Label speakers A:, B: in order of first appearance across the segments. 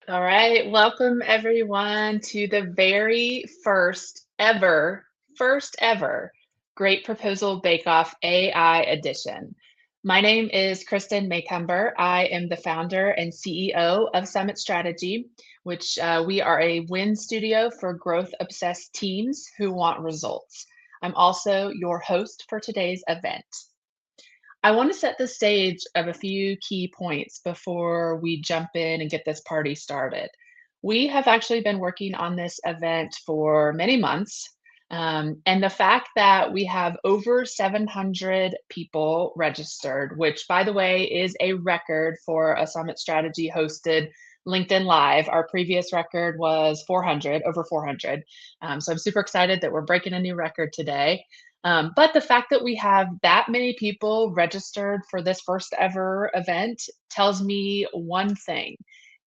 A: All right, welcome everyone to the very first ever Great Proposal Bake Off AI edition. My name is Kristen Maycumber. I am the founder and CEO of Summit Strategy, which we are a win studio for growth obsessed teams who want results. I'm also your host for today's event. I want to set the stage of a few key points before we jump in and get this party started. We have actually been working on this event for many months. And the fact that we have over 700 people registered, which, by the way, is a record for a Summit Strategy hosted LinkedIn Live. Our previous record was 400, over 400. So I'm super excited that we're breaking a new record today. But the fact that we have that many people registered for this first ever event tells me one thing.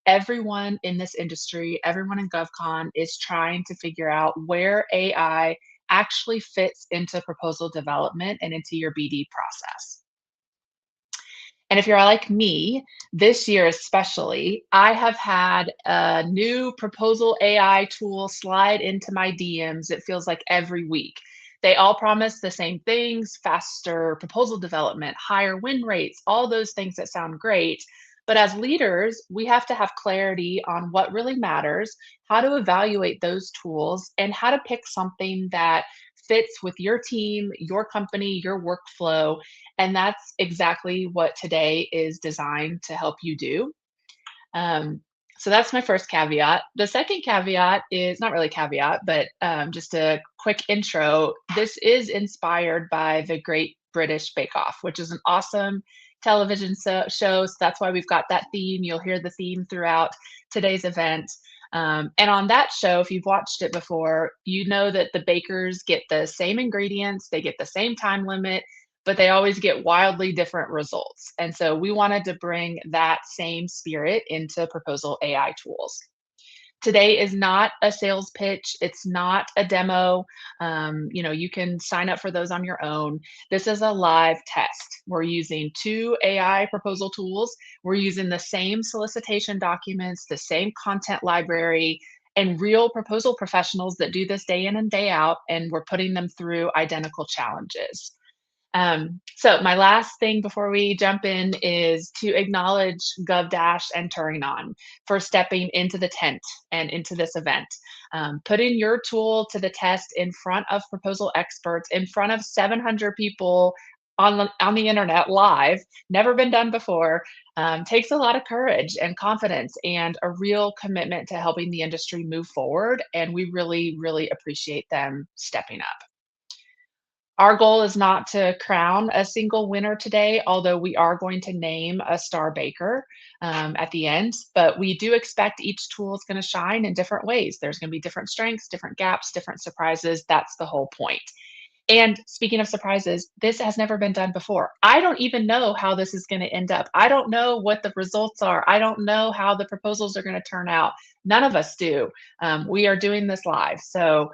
A: Everyone in this industry, everyone in GovCon is trying to figure out where AI actually fits into proposal development and into your BD process. And if you're like me, this year especially, I have had a new proposal AI tool slide into my DMs. It feels like every week. They all promise the same things: faster proposal development, higher win rates, all those things that sound great. But as leaders, we have to have clarity on what really matters, how to evaluate those tools, and how to pick something that fits with your team, your company, your workflow. And that's exactly what today is designed to help you do. Um, so that's my first caveat. The second caveat is not really a caveat, but just a quick intro. This is inspired by the Great British Bake Off, which is an awesome television show. So that's why we've got that theme. You'll hear the theme throughout today's event. And on that show, if you've watched it before, you know that the bakers get the same ingredients, they get the same time limit, but they always get wildly different results. And so we wanted to bring that same spirit into proposal AI tools. Today is not a sales pitch. It's not a demo. You can sign up for those on your own. This is a live test. We're using two AI proposal tools. We're using the same solicitation documents, the same content library, and real proposal professionals that do this day in and day out, and we're putting them through identical challenges. So my last thing before we jump in is to acknowledge GovDash and Turingon for stepping into the tent and into this event. Putting your tool to the test in front of proposal experts, in front of 700 people on the internet live, never been done before, takes a lot of courage and confidence and a real commitment to helping the industry move forward. And we really, really appreciate them stepping up. Our goal is not to crown a single winner today, although we are going to name a star baker at the end. But we do expect each tool is going to shine in different ways. There's going to be different strengths, different gaps, different surprises. That's the whole point. And speaking of surprises, this has never been done before. I don't even know how this is going to end up. I don't know what the results are. I don't know how the proposals are going to turn out. None of us do. We are doing this live. So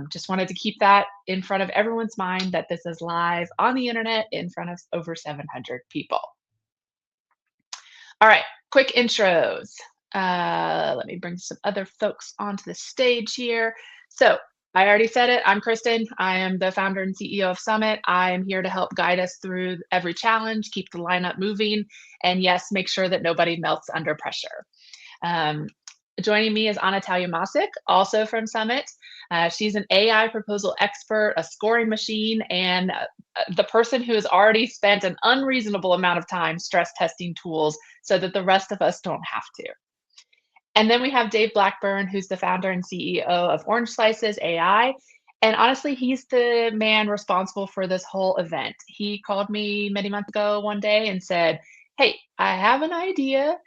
A: just wanted to keep that in front of everyone's mind that this is live on the internet in front of over 700 people. All right, quick intros. Let me bring some other folks onto the stage here. So I already said it. I'm Kristen. I am the founder and CEO of Summit. I am here to help guide us through every challenge, keep the lineup moving, and yes, make sure that nobody melts under pressure. Joining me is Anatalia Masic, also from Summit. She's an AI proposal expert, a scoring machine, and the person who has already spent an unreasonable amount of time stress testing tools so that the rest of us don't have to. And then we have Dave Blackburn, who's the founder and CEO of Orange Slices AI. And honestly, he's the man responsible for this whole event. He called me many months ago one day and said, "Hey, I have an idea."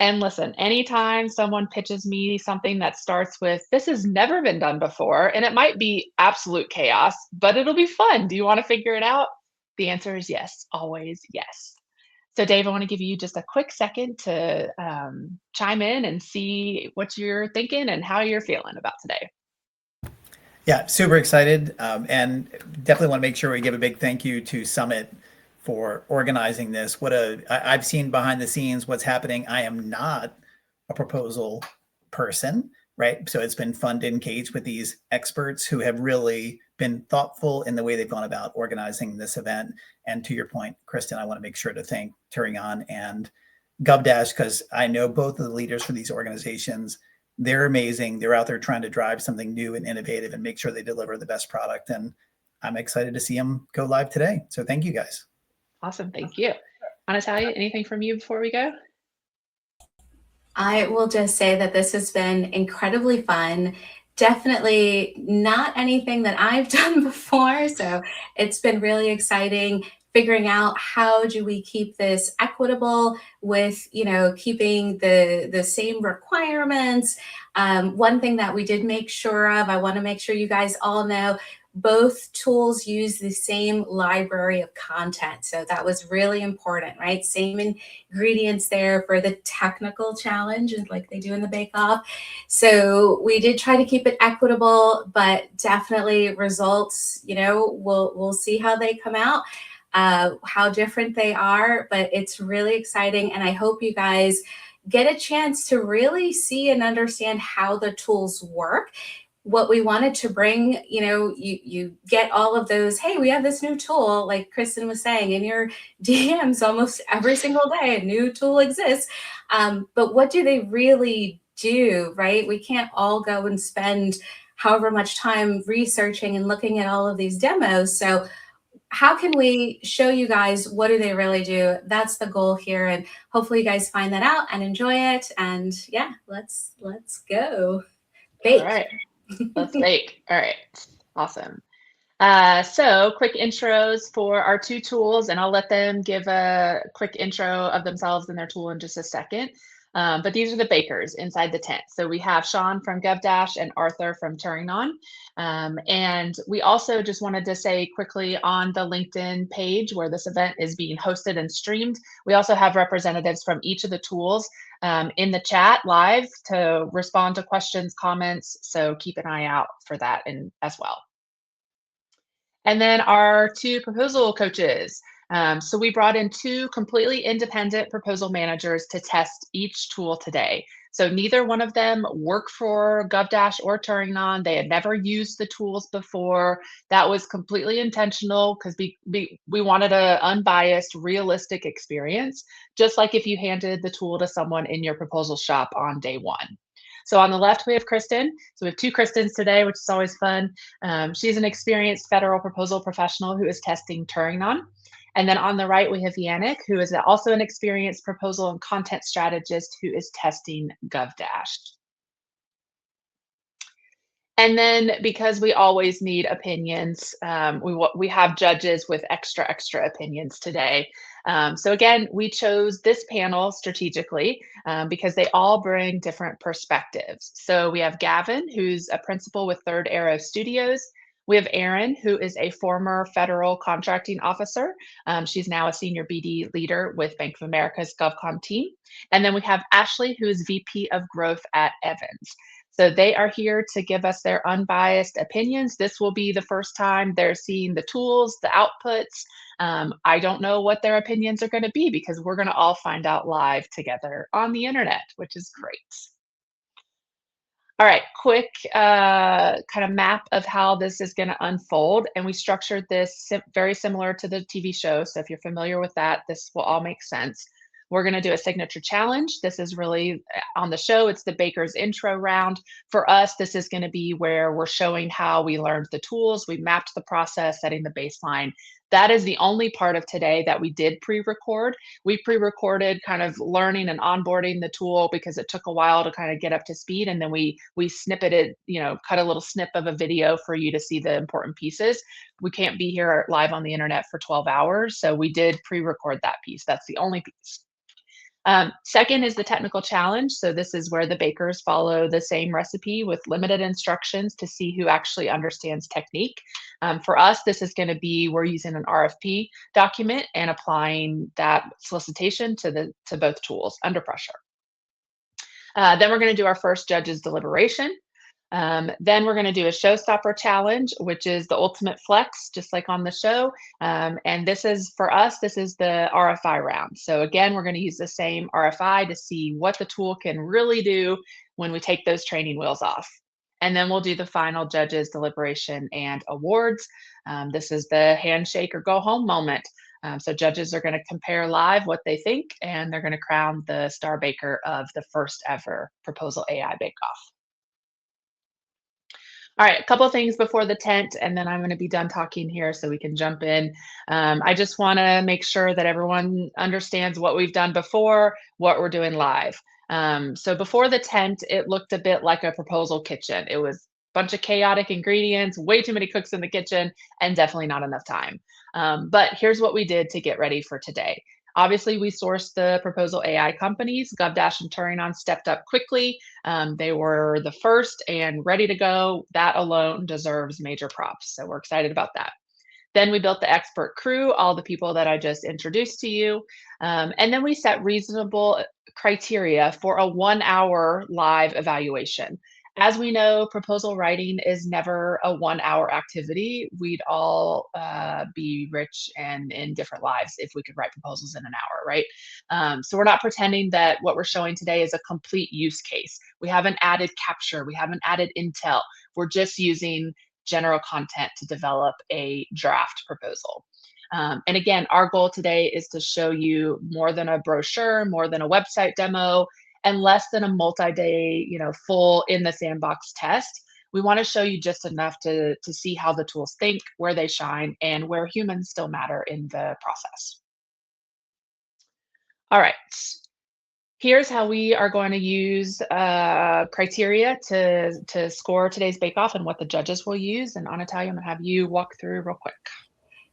A: And listen, anytime someone pitches me something that starts with, "This has never been done before," and it might be absolute chaos, but it'll be fun. Do you want to figure it out? The answer is yes, always yes. So Dave, I want to give you just a quick second to chime in and see what you're thinking and how you're feeling about today.
B: Yeah, super excited, and definitely want to make sure we give a big thank you to Summit for organizing this. I've seen behind the scenes what's happening. I am not a proposal person, right? So it's been fun to engage with these experts who have really been thoughtful in the way they've gone about organizing this event. And to your point, Kristen, I want to make sure to thank Turingon and GovDash, because I know both of the leaders for these organizations. They're amazing. They're out there trying to drive something new and innovative and make sure they deliver the best product. And I'm excited to see them go live today. So thank you guys.
A: Awesome. Thank you. Natalia, anything from you before we go?
C: I will just say that this has been incredibly fun. Definitely not anything that I've done before. So it's been really exciting figuring out how do we keep this equitable with, keeping the same requirements. One thing that we did make sure of, I want to make sure you guys all know, both tools use the same library of content. So that was really important, right? Same ingredients there for the technical challenge, like they do in the Bake Off. So we did try to keep it equitable, but definitely results, we'll see how they come out, how different they are, but it's really exciting. And I hope you guys get a chance to really see and understand how the tools work. What we wanted to bring, you get all of those, hey, we have this new tool, like Kristen was saying, in your DMs almost every single day, a new tool exists. But what do they really do, right? We can't all go and spend however much time researching and looking at all of these demos. So how can we show you guys what do they really do? That's the goal here. And hopefully you guys find that out and enjoy it. And yeah, let's go. Bake.
A: All right. Let's bake. All right. Awesome. So quick intros for our two tools, and I'll let them give a quick intro of themselves and their tool in just a second. But these are the bakers inside the tent. So we have Sean from GovDash and Arthur from Turingon. And we also just wanted to say quickly on the LinkedIn page where this event is being hosted and streamed, we also have representatives from each of the tools in the chat live to respond to questions, comments. So keep an eye out for that as well. And then our two proposal coaches. So we brought in two completely independent proposal managers to test each tool today. So neither one of them work for GovDash or Turingon. They had never used the tools before. That was completely intentional because we wanted an unbiased, realistic experience, just like if you handed the tool to someone in your proposal shop on day one. So on the left, we have Kristen. So we have two Kristens today, which is always fun. She's an experienced federal proposal professional who is testing Turingon. And then on the right, we have Yannick, who is also an experienced proposal and content strategist who is testing GovDash. And then because we always need opinions, we have judges with extra opinions today. So again, we chose this panel strategically because they all bring different perspectives. So we have Gavin, who's a principal with Third Arrow Studios. We have Erin, who is a former federal contracting officer. She's now a senior BD leader with Bank of America's GovCon team. And then we have Ashley, who is VP of Growth at Evans. So they are here to give us their unbiased opinions. This will be the first time they're seeing the tools, the outputs. I don't know what their opinions are going to be because we're going to all find out live together on the internet, which is great. All right, quick kind of map of how this is going to unfold. And we structured this very similar to the TV show. So if you're familiar with that, this will all make sense. We're going to do a signature challenge. This is really on the show. It's the Baker's intro round. For us, this is going to be where we're showing how we learned the tools. We mapped the process, setting the baseline. That is the only part of today that we did pre-record. We pre-recorded kind of learning and onboarding the tool because it took a while to kind of get up to speed. And then we snippeted, cut a little snip of a video for you to see the important pieces. We can't be here live on the internet for 12 hours. So we did pre-record that piece. That's the only piece. Second is the technical challenge. So this is where the bakers follow the same recipe with limited instructions to see who actually understands technique. For us, this is going to be, we're using an RFP document and applying that solicitation to both tools under pressure. Then we're going to do our first judges deliberation. Then we're going to do a showstopper challenge, which is the ultimate flex, just like on the show. And this is, for us, this is the RFI round. So again, we're going to use the same RFI to see what the tool can really do when we take those training wheels off. And then we'll do the final judges deliberation and awards. This is the handshake or go home moment. So judges are going to compare live what they think, and they're going to crown the star baker of the first ever Proposal AI Bake Off. All right, a couple of things before the tent, and then I'm going to be done talking here so we can jump in. I just want to make sure that everyone understands what we've done before, what we're doing live. So before the tent, it looked a bit like a proposal kitchen. It was a bunch of chaotic ingredients, way too many cooks in the kitchen, and definitely not enough time. But here's what we did to get ready for today. Obviously, we sourced the proposal AI companies. GovDash and Turingon stepped up quickly. They were the first and ready to go. That alone deserves major props. So we're excited about that. Then we built the expert crew, all the people that I just introduced to you. And then we set reasonable criteria for a 1-hour live evaluation. As we know, proposal writing is never a 1-hour activity. We'd all be rich and in different lives if we could write proposals in an hour, right? So we're not pretending that what we're showing today is a complete use case. We haven't added capture, we haven't added intel. We're just using general content to develop a draft proposal. And again, our goal today is to show you more than a brochure, more than a website demo, and less than a multi-day, full in the sandbox test. We want to show you just enough to see how the tools think, where they shine, and where humans still matter in the process. All right. Here's how we are going to use criteria to score today's bake-off and what the judges will use. And Natalia, I'm going to have you walk through real quick.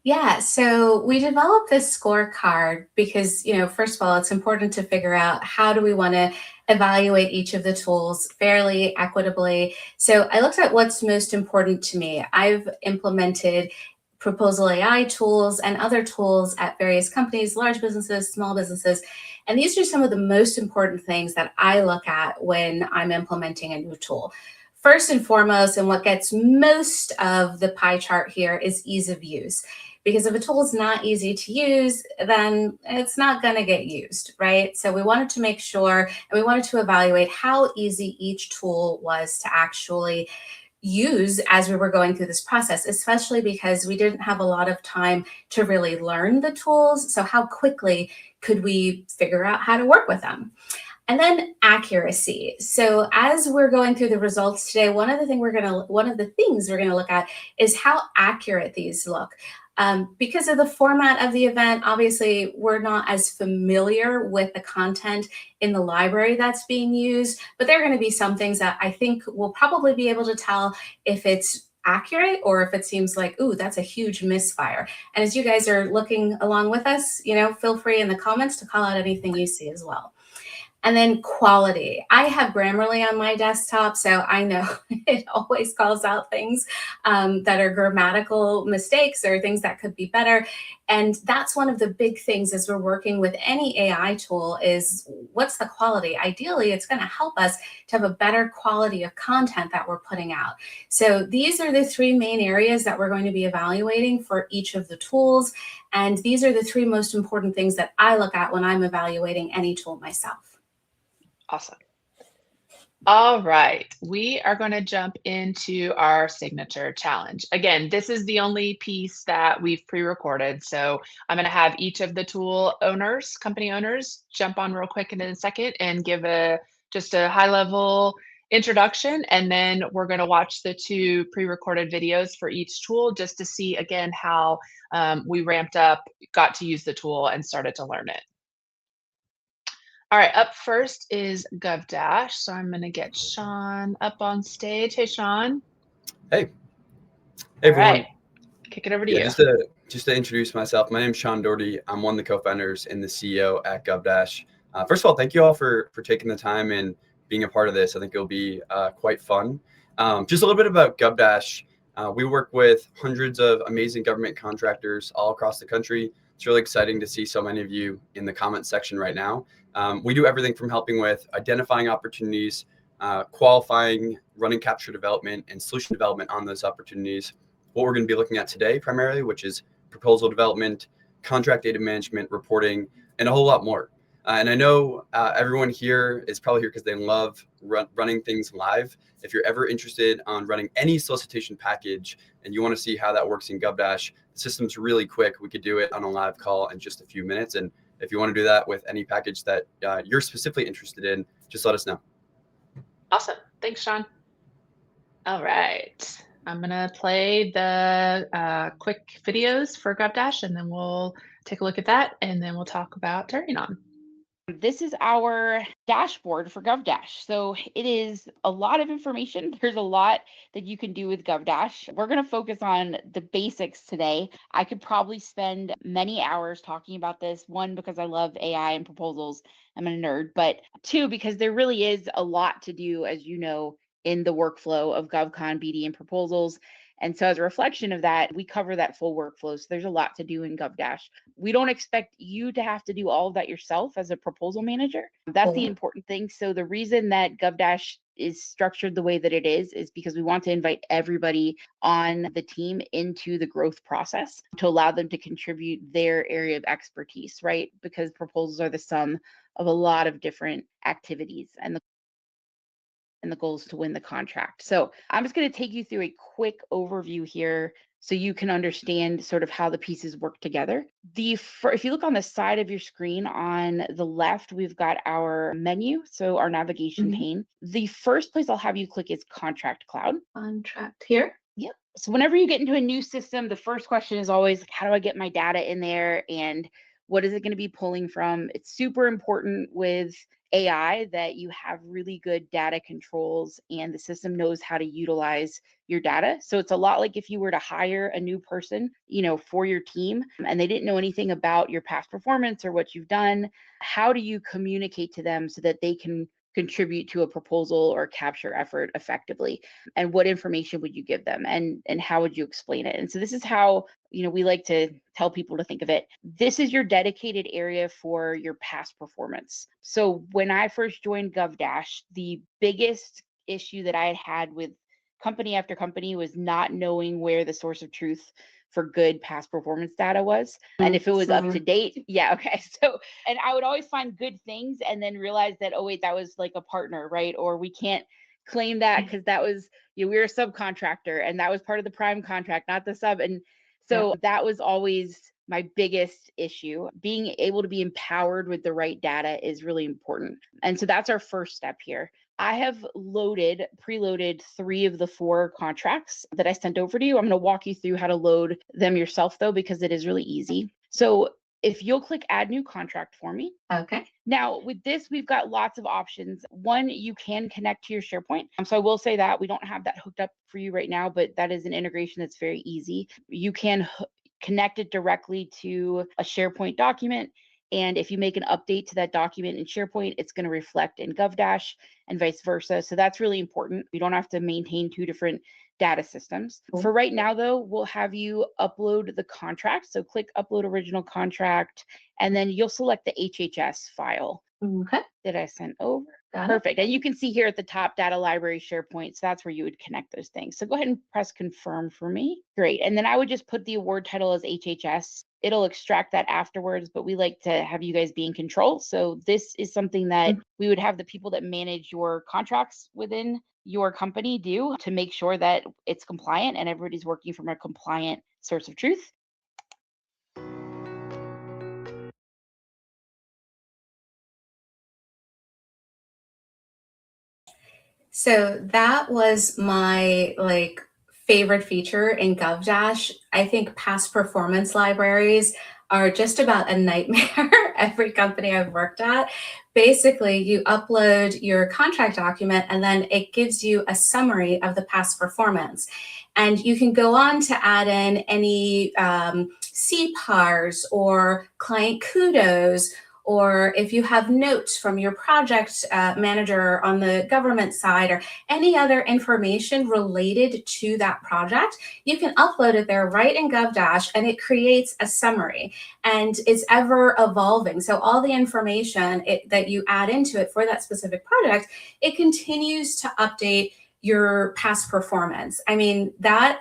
C: Yeah, so we developed this scorecard because, first of all, it's important to figure out how do we want to evaluate each of the tools fairly, equitably. So I looked at what's most important to me. I've implemented proposal AI tools and other tools at various companies, large businesses, small businesses. And these are some of the most important things that I look at when I'm implementing a new tool. First and foremost, and what gets most of the pie chart here is ease of use. Because if a tool is not easy to use, then it's not going to get used, right? So we wanted to make sure, and we wanted to evaluate how easy each tool was to actually use as we were going through this process, especially because we didn't have a lot of time to really learn the tools. So how quickly could we figure out how to work with them? And then accuracy. So as we're going through the results today, one of the things we're going to look at is how accurate these look. Because of the format of the event, obviously, we're not as familiar with the content in the library that's being used, but there are going to be some things that I think we'll probably be able to tell if it's accurate or if it seems like, ooh, that's a huge misfire. And as you guys are looking along with us, feel free in the comments to call out anything you see as well. And then quality. I have Grammarly on my desktop, so I know it always calls out things that are grammatical mistakes or things that could be better. And that's one of the big things as we're working with any AI tool is what's the quality? Ideally, it's going to help us to have a better quality of content that we're putting out. So these are the three main areas that we're going to be evaluating for each of the tools. And these are the three most important things that I look at when I'm evaluating any tool myself.
A: Awesome. All right, we are going to jump into our signature challenge. Again, this is the only piece that we've pre-recorded. So I'm going to have each of the tool owners, company owners, jump on real quick in a second and give just a high-level introduction. And then we're going to watch the 2 pre-recorded videos for each tool just to see, again, how we ramped up, got to use the tool, and started to learn it. All right, up first is GovDash. So I'm going to get Sean up on stage. Hey, Sean.
D: Hey. Hey, everyone.
A: All right, kick it over to you.
D: Just to introduce myself, my name is Sean Doherty. I'm one of the co-founders and the CEO at GovDash. First of all, thank you all for taking the time and being a part of this. I think it'll be quite fun. Just a little bit about GovDash. We work with hundreds of amazing government contractors all across the country. It's really exciting to see so many of you in the comments section right now. We do everything from helping with identifying opportunities, qualifying, running capture development, and solution development on those opportunities. What we're going to be looking at today primarily, which is proposal development, contract data management, reporting, and a whole lot more. And I know everyone here is probably here because they love running things live. If you're ever interested on running any solicitation package and you want to see how that works in GovDash, the system's really quick. We could do it on a live call in just a few minutes. And if you want to do that with any package that you're specifically interested in, just let us know.
A: Awesome. Thanks, Sean. All right. I'm going to play the quick videos for GovDash, and then we'll take a look at that, and then we'll talk about Turingon.
E: This is our dashboard for GovDash. So it is a lot of information. There's a lot that you can do with GovDash. We're going to focus on the basics today. I could probably spend many hours talking about this. One, because I love AI and proposals. I'm a nerd. But two, because there really is a lot to do, as you know, in the workflow of GovCon, BD, and proposals. And so as a reflection of that, we cover that full workflow. So there's a lot to do in GovDash. We don't expect you to have to do all of that yourself as a proposal manager. That's the important thing. So the reason that GovDash is structured the way that it is because we want to invite everybody on the team into the growth process to allow them to contribute their area of expertise, right? Because proposals are the sum of a lot of different activities, and the goal is to win the contract. So I'm just going to take you through a quick overview here so you can understand sort of how the pieces work together. If you look on the side of your screen on the left, we've got our menu, so our navigation pane. The first place I'll have you click is Contract Cloud.
C: Contract here.
E: Yep. So whenever you get into a new system, the first question is always like, how do I get my data in there, and what is it going to be pulling from? It's super important with AI that you have really good data controls and the system knows how to utilize your data. So it's a lot like if you were to hire a new person, for your team and they didn't know anything about your past performance or what you've done. How do you communicate to them so that they can contribute to a proposal or capture effort effectively? And what information would you give them, and how would you explain it? And so this is how we like to tell people to think of it. This is your dedicated area for your past performance. So when I first joined GovDash, the biggest issue that I had with company after company was not knowing where the source of truth for good past performance data was, and if it was up to date. Yeah, okay. So, and I would always find good things and then realize that, oh wait, that was like a partner, right? Or we can't claim that because that was, we were a subcontractor and that was part of the prime contract, not the sub. And so that was always my biggest issue. Being able to be empowered with the right data is really important. And so that's our first step here. I have preloaded 3 of the 4 contracts that I sent over to you. I'm going to walk you through how to load them yourself, though, because it is really easy. So if you'll click Add New Contract for me.
C: Okay.
E: Now, with this, we've got lots of options. One, you can connect to your SharePoint. So I will say that we don't have that hooked up for you right now, but that is an integration that's very easy. You can connect it directly to a SharePoint document. And if you make an update to that document in SharePoint, it's going to reflect in GovDash and vice versa. So that's really important. You don't have to maintain 2 different data systems. For right now, though, we'll have you upload the contract. So click Upload Original Contract, and then you'll select the HHS file that I sent over. Perfect. And you can see here at the top, Data Library, SharePoint. So that's where you would connect those things. So go ahead and press Confirm for me. Great. And then I would just put the award title as HHS. It'll extract that afterwards, but we like to have you guys be in control. So this is something that we would have the people that manage your contracts within your company do to make sure that it's compliant and everybody's working from a compliant source of truth.
C: So that was my favorite feature in GovDash. I think past performance libraries are just about a nightmare. Every company I've worked at, basically you upload your contract document and then it gives you a summary of the past performance. And you can go on to add in any CPARs or client kudos or if you have notes from your project manager on the government side, or any other information related to that project, you can upload it there right in GovDash, and it creates a summary, and it's ever evolving. So all the information that you add into it for that specific project, it continues to update your past performance. I mean, that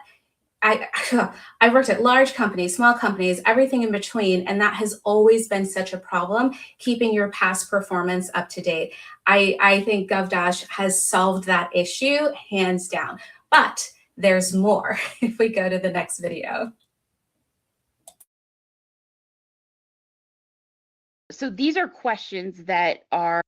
C: I worked at large companies, small companies, everything in between, and that has always been such a problem, keeping your past performance up to date. I think GovDash has solved that issue hands down, but there's more if we go to the next video.
E: So these are questions that are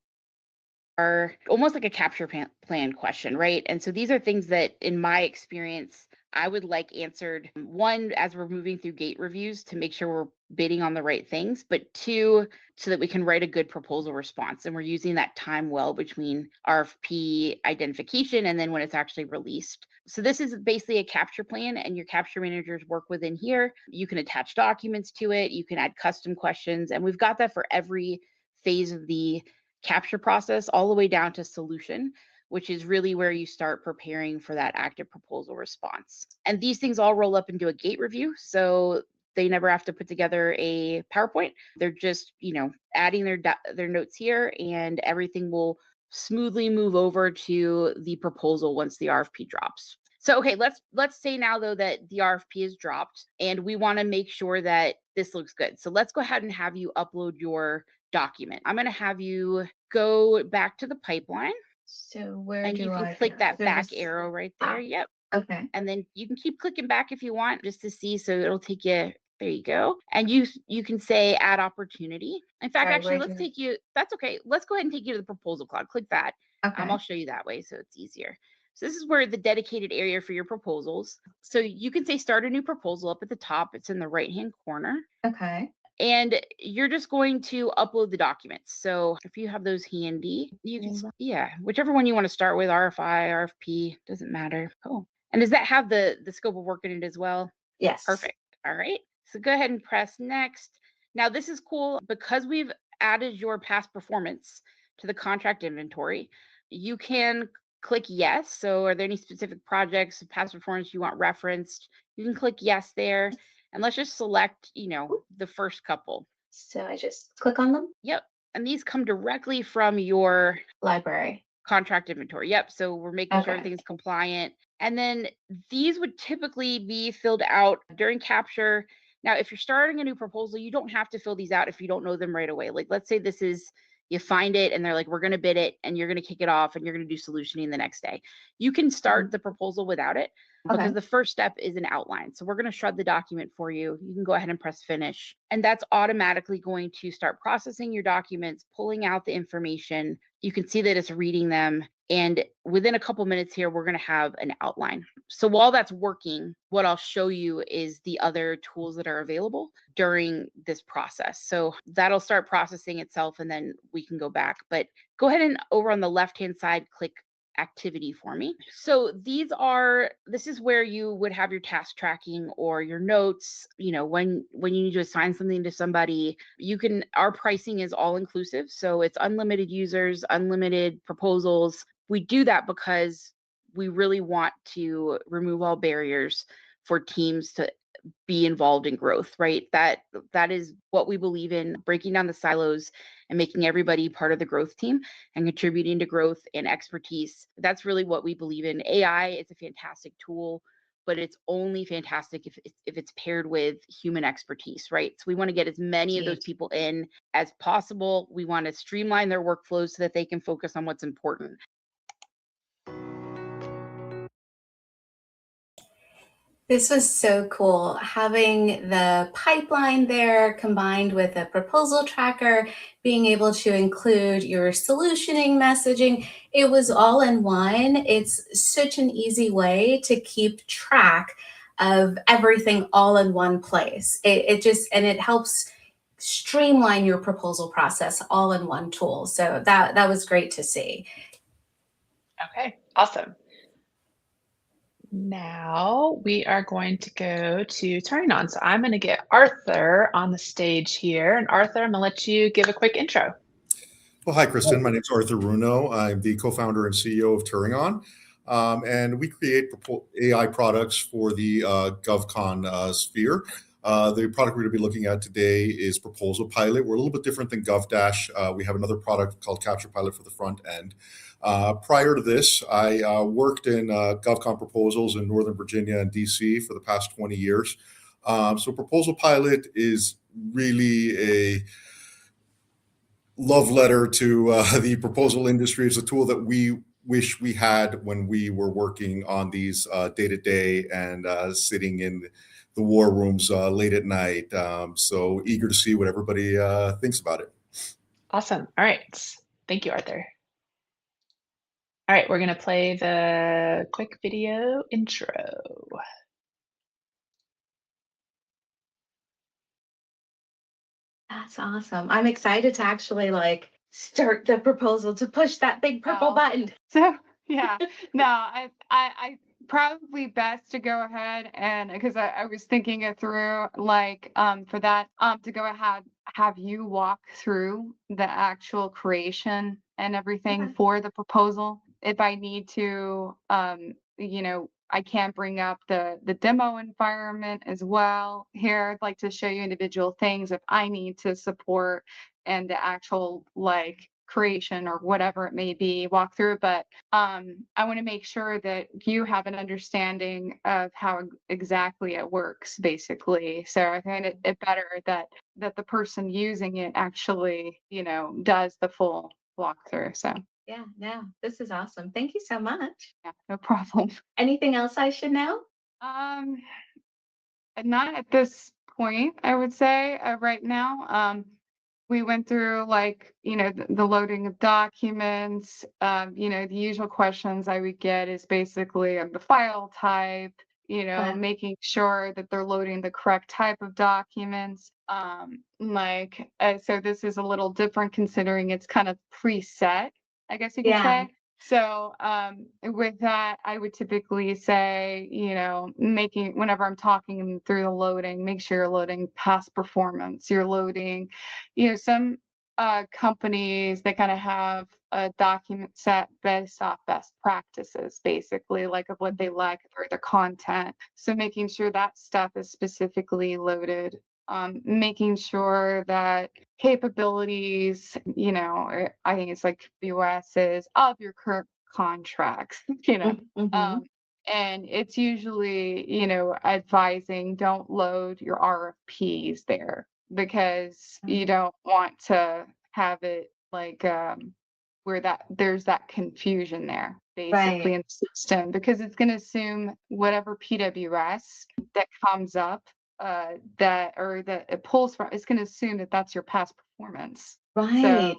E: almost like a capture plan question, right? And so these are things that, in my experience, I would like answered, one, as we're moving through gate reviews to make sure we're bidding on the right things, but two, so that we can write a good proposal response. And we're using that time well between RFP identification and then when it's actually released. So this is basically a capture plan, and your capture managers work within here. You can attach documents to it. You can add custom questions, and we've got that for every phase of the capture process, all the way down to solution, which is really where you start preparing for that active proposal response. And these things all roll up into a gate review. So they never have to put together a PowerPoint. They're just, adding their notes here, and everything will smoothly move over to the proposal once the RFP drops. So, okay, let's say now though that the RFP is dropped and we want to make sure that this looks good. So let's go ahead and have you upload your document. I'm going to have you go back to the pipeline.
C: So where
E: and
C: do
E: you can
C: I
E: click
C: go?
E: that back
C: There's-
E: arrow right there. Yep.
C: Okay.
E: And then you can keep clicking back if you want, just to see. So it'll take you. There you go. And you can say add opportunity. In fact,
C: Sorry,
E: actually,
C: where
E: let's
C: do-
E: take you. That's okay. Let's go ahead and take you to the proposal cloud. Click that.
C: Okay.
E: I'll show you that way so it's easier. So this is where the dedicated area for your proposals. So you can say start a new proposal up at the top. It's in the right-hand corner.
C: Okay.
E: And you're just going to upload the documents. So if you have those handy, you can, whichever one you want to start with, RFI, RFP, doesn't matter. Oh, and does that have the scope of work in it as well?
C: Yes.
E: Perfect. All right. So go ahead and press next. Now this is cool because we've added your past performance to the contract inventory. You can click yes. So are there any specific projects of past performance you want referenced? You can click yes there. And let's just select, the first couple.
C: So I just click on them?
E: Yep. And these come directly from your
C: Library.
E: Contract inventory. Yep. So we're making sure
C: Okay.
E: everything's compliant. And then these would typically be filled out during capture. Now, if you're starting a new proposal, you don't have to fill these out if you don't know them right away. Like, let's say this is, you find it and they're like, we're going to bid it and you're going to kick it off and you're going to do solutioning the next day. You can start the proposal without it because the first step is an outline. So we're going to shred the document for you. You can go ahead and press finish. And that's automatically going to start processing your documents, pulling out the information. You can see that it's reading them. And within a couple minutes here, we're going to have an outline. So while that's working, what I'll show you is the other tools that are available during this process. So that'll start processing itself and then we can go back. But go ahead and over on the left-hand side, click activity for me. So this is where you would have your task tracking or your notes, when you need to assign something to somebody. Our pricing is all inclusive. So it's unlimited users, unlimited proposals. We do that because we really want to remove all barriers for teams to be involved in growth, right? That is what we believe in, breaking down the silos and making everybody part of the growth team and contributing to growth and expertise. That's really what we believe in. AI is a fantastic tool, but it's only fantastic if it's paired with human expertise, right? So we want to get as many of those people in as possible. We want to streamline their workflows so that they can focus on what's important.
C: This was so cool. Having the pipeline there combined with a proposal tracker, being able to include your solutioning messaging, it was all in one. It's such an easy way to keep track of everything all in one place. It helps streamline your proposal process all in one tool. So that was great to see.
A: Okay, awesome. Now we are going to go to Turingon. So I'm going to get Arthur on the stage here. And Arthur, I'm going to let you give a quick intro.
F: Well, hi, Kristen. My name is Arthur Runo. I'm the co-founder and CEO of Turingon. And we create AI products for the GovCon sphere. The product we're going to be looking at today is Proposal Pilot. We're a little bit different than GovDash. We have another product called Capture Pilot for the front end. Prior to this, I worked in GovCon proposals in Northern Virginia and DC for the past 20 years. So Proposal Pilot is really a love letter to the proposal industry. It's a tool that we wish we had when we were working on these day-to-day and sitting in the war rooms late at night. So eager to see what everybody thinks about it.
A: Awesome. All right. Thank you, Arthur. All right, we're going to play the quick video intro.
C: That's awesome. I'm excited to actually start the proposal, to push that big purple button.
G: So yeah, no, I probably best to go ahead and, because I was thinking it through, for that to go ahead, have you walk through the actual creation and everything for the proposal. If I need to, I can bring up the demo environment as well. Here, I'd like to show you individual things if I need to support and the actual creation or whatever it may be, walk through. But I want to make sure that you have an understanding of how exactly it works, basically. So I find it better that the person using it actually, does the full walkthrough. So
C: yeah, no, this is awesome. Thank you so much.
G: yeah, no problem.
C: Anything else I should know?
G: Not at this point, I would say right now. We went through the loading of documents, the usual questions I would get is basically the file type, making sure that they're loading the correct type of documents. So this is a little different considering it's kind of preset, I guess you could say. So with that, I would typically say, whenever I'm talking through the loading, make sure you're loading past performance. You're loading, some companies, they kind of have a document set based off best practices, basically, of what they like or the content. So making sure that stuff is specifically loaded. Making sure that capabilities, I think it's US's of your current contracts, and it's usually, advising don't load your RFPs there because you don't want to have it where there's that confusion there basically in the system, because it's going to assume whatever PWS that comes up that it pulls from, it's going to assume that that's your past performance.
C: Right.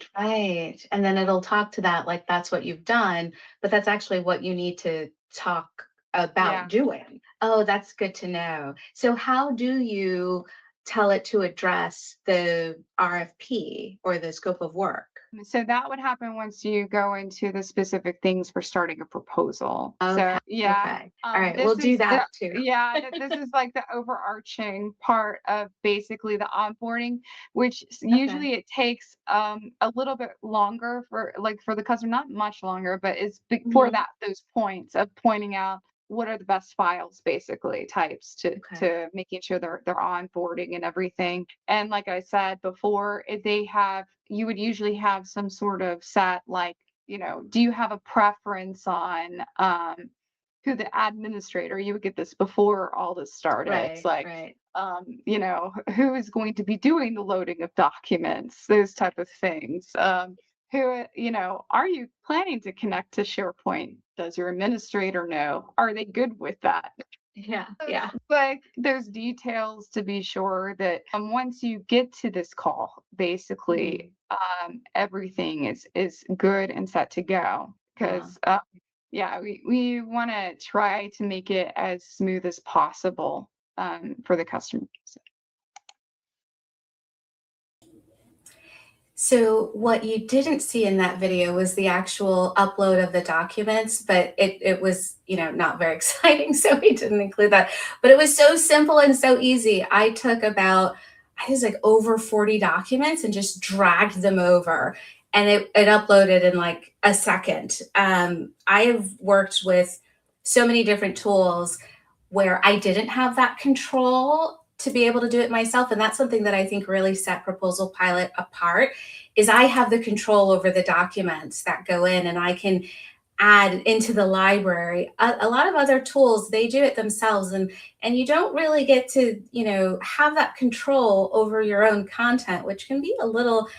C: And then it'll talk to that that's what you've done, but that's actually what you need to talk about doing. Oh, that's good to know. So how do you tell it to address the RFP or the scope of work?
G: So that would happen once you go into the specific things for starting a proposal.
C: Okay.
G: So yeah.
C: Okay. All right. We'll do that too.
G: Yeah. This is the overarching part of basically the onboarding, which usually it takes a little bit longer for the customer, not much longer, but it's before those points of pointing out what are the best files, basically types to making sure they're onboarding and everything. And like I said before, you would usually have some sort of set, do you have a preference on who the administrator? You would get this before all this started. It's who is going to be doing the loading of documents, those type of things. Who, are you planning to connect to SharePoint? Does your administrator know? Are they good with that?
C: Yeah.
G: There's details to be sure that once you get to this call, basically, everything is good and set to go. Because we want to try to make it as smooth as possible for the customer.
C: So what you didn't see in that video was the actual upload of the documents, but it was, not very exciting, so we didn't include that. But it was so simple and so easy. I took about, I think it was like over 40 documents and just dragged them over, and it uploaded in like a second. I have worked with so many different tools where I didn't have that control to be able to do it myself. And that's something that I think really set Proposal Pilot apart, is I have the control over the documents that go in, and I can add into the library. A lot of other tools, they do it themselves, and you don't really get to, have that control over your own content, which can be a little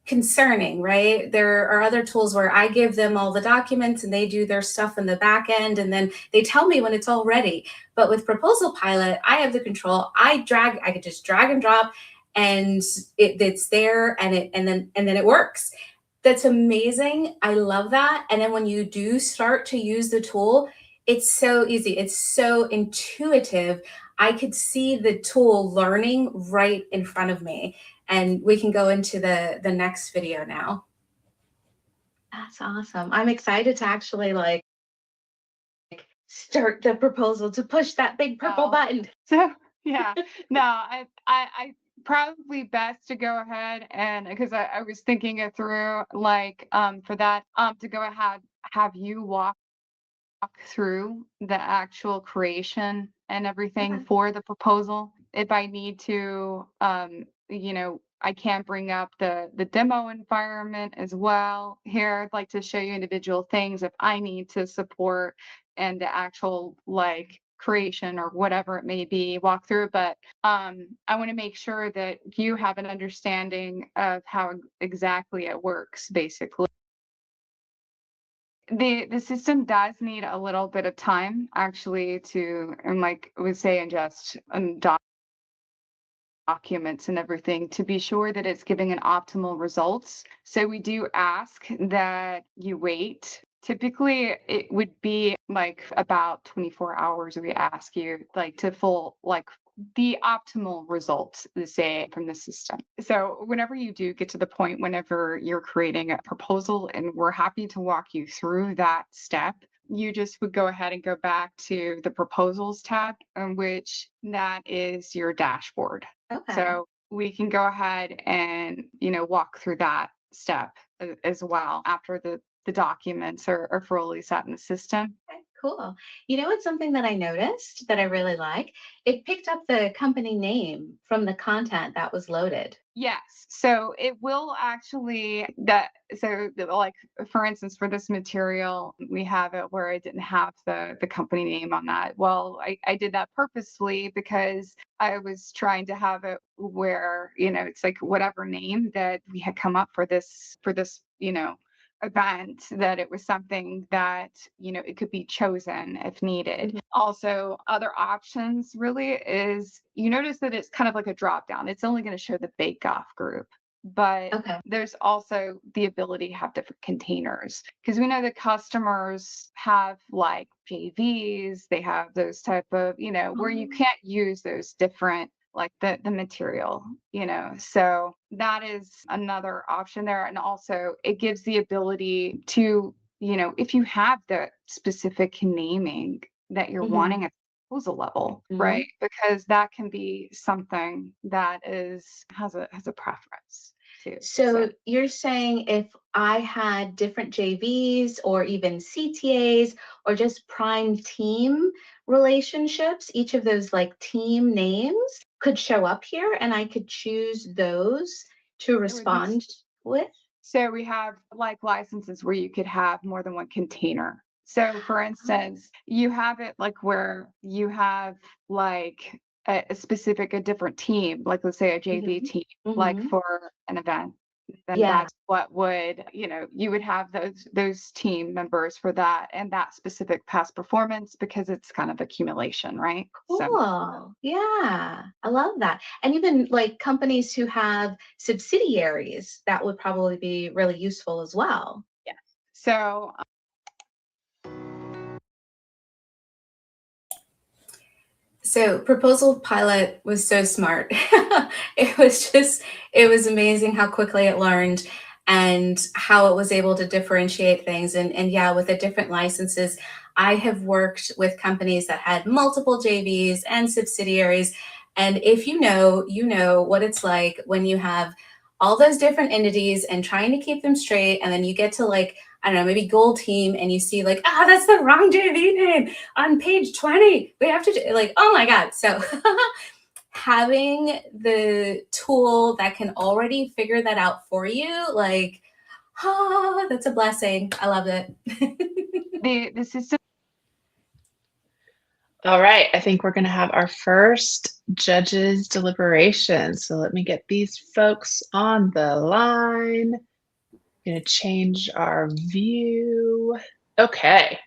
C: concerning, right? There are other tools where I give them all the documents and they do their stuff in the back end, and then they tell me when it's all ready. But with Proposal Pilot, I have the control. I could just drag and drop, and it's there, and then it works. That's amazing. I love that. And then when you do start to use the tool, it's so easy. It's so intuitive. I could see the tool learning right in front of me. And we can go into the next video now. That's awesome. I'm excited to actually start the proposal, to push that big purple button.
G: So yeah, no, I probably best to go ahead and, because I was thinking it through, for that, to go ahead, have you walk through the actual creation and everything for the proposal. If I need to, I can bring up the demo environment as well. Here, I'd like to show you individual things if I need to support and the actual creation or whatever it may be, walk through. But I want to make sure that you have an understanding of how exactly it works, basically. The system does need a little bit of time actually to, and like I would say, ingest documents and everything to be sure that it's giving an optimal results. So we do ask that you wait. Typically it would be about 24 hours. We ask you to full the optimal results, say, from the system. So whenever you do get to the point, whenever you're creating a proposal, and we're happy to walk you through that step, you just would go ahead and go back to the proposals tab, in which that is your dashboard.
C: Okay.
G: So we can go ahead and, walk through that step as well after the documents are fully set in the system.
C: Okay, cool. It's something that I noticed that I really like. It picked up the company name from the content that was loaded.
G: Yes. So it will actually for instance, for this material, we have it where I didn't have the company name on that. Well, I did that purposefully because I was trying to have it where, it's whatever name that we had come up for this, event, that it was something that it could be chosen if needed. Mm-hmm. Also, other options really is, you notice that it's kind of like a drop down. It's only going to show the bake-off group, but there's also the ability to have different containers, because we know that customers have JVs, they have those type of where you can't use those different the material, so that is another option there. And also it gives the ability to, if you have the specific naming that you're wanting at the proposal level, right? Because that can be something that has a preference too.
C: So you're saying if I had different JVs or even CTAs or just prime team relationships, each of those team names could show up here, and I could choose those to respond with?
G: So we have licenses where you could have more than one container. So for instance, you have it where you have a different team, let's say a JV team, for an event. Then that's what would, you would have those team members for that and that specific past performance, because it's kind of accumulation, right?
C: Cool. So. Yeah, I love that. And even companies who have subsidiaries, that would probably be really useful as well.
G: Yeah. So
C: So Proposal Pilot was so smart. It was amazing how quickly it learned and how it was able to differentiate things. And yeah, with the different licenses, I have worked with companies that had multiple JVs and subsidiaries. And if you know what it's like when you have all those different entities and trying to keep them straight. And then you get to like, I don't know, maybe goal team, and you see like, that's the wrong JV name on page 20. We have to like, oh my God. So having the tool that can already figure that out for you, like, that's a blessing. I love it.
G: The system.
A: All right, I think we're going to have our first judges' deliberation. So let me get these folks on the line. Going to change our view. Okay.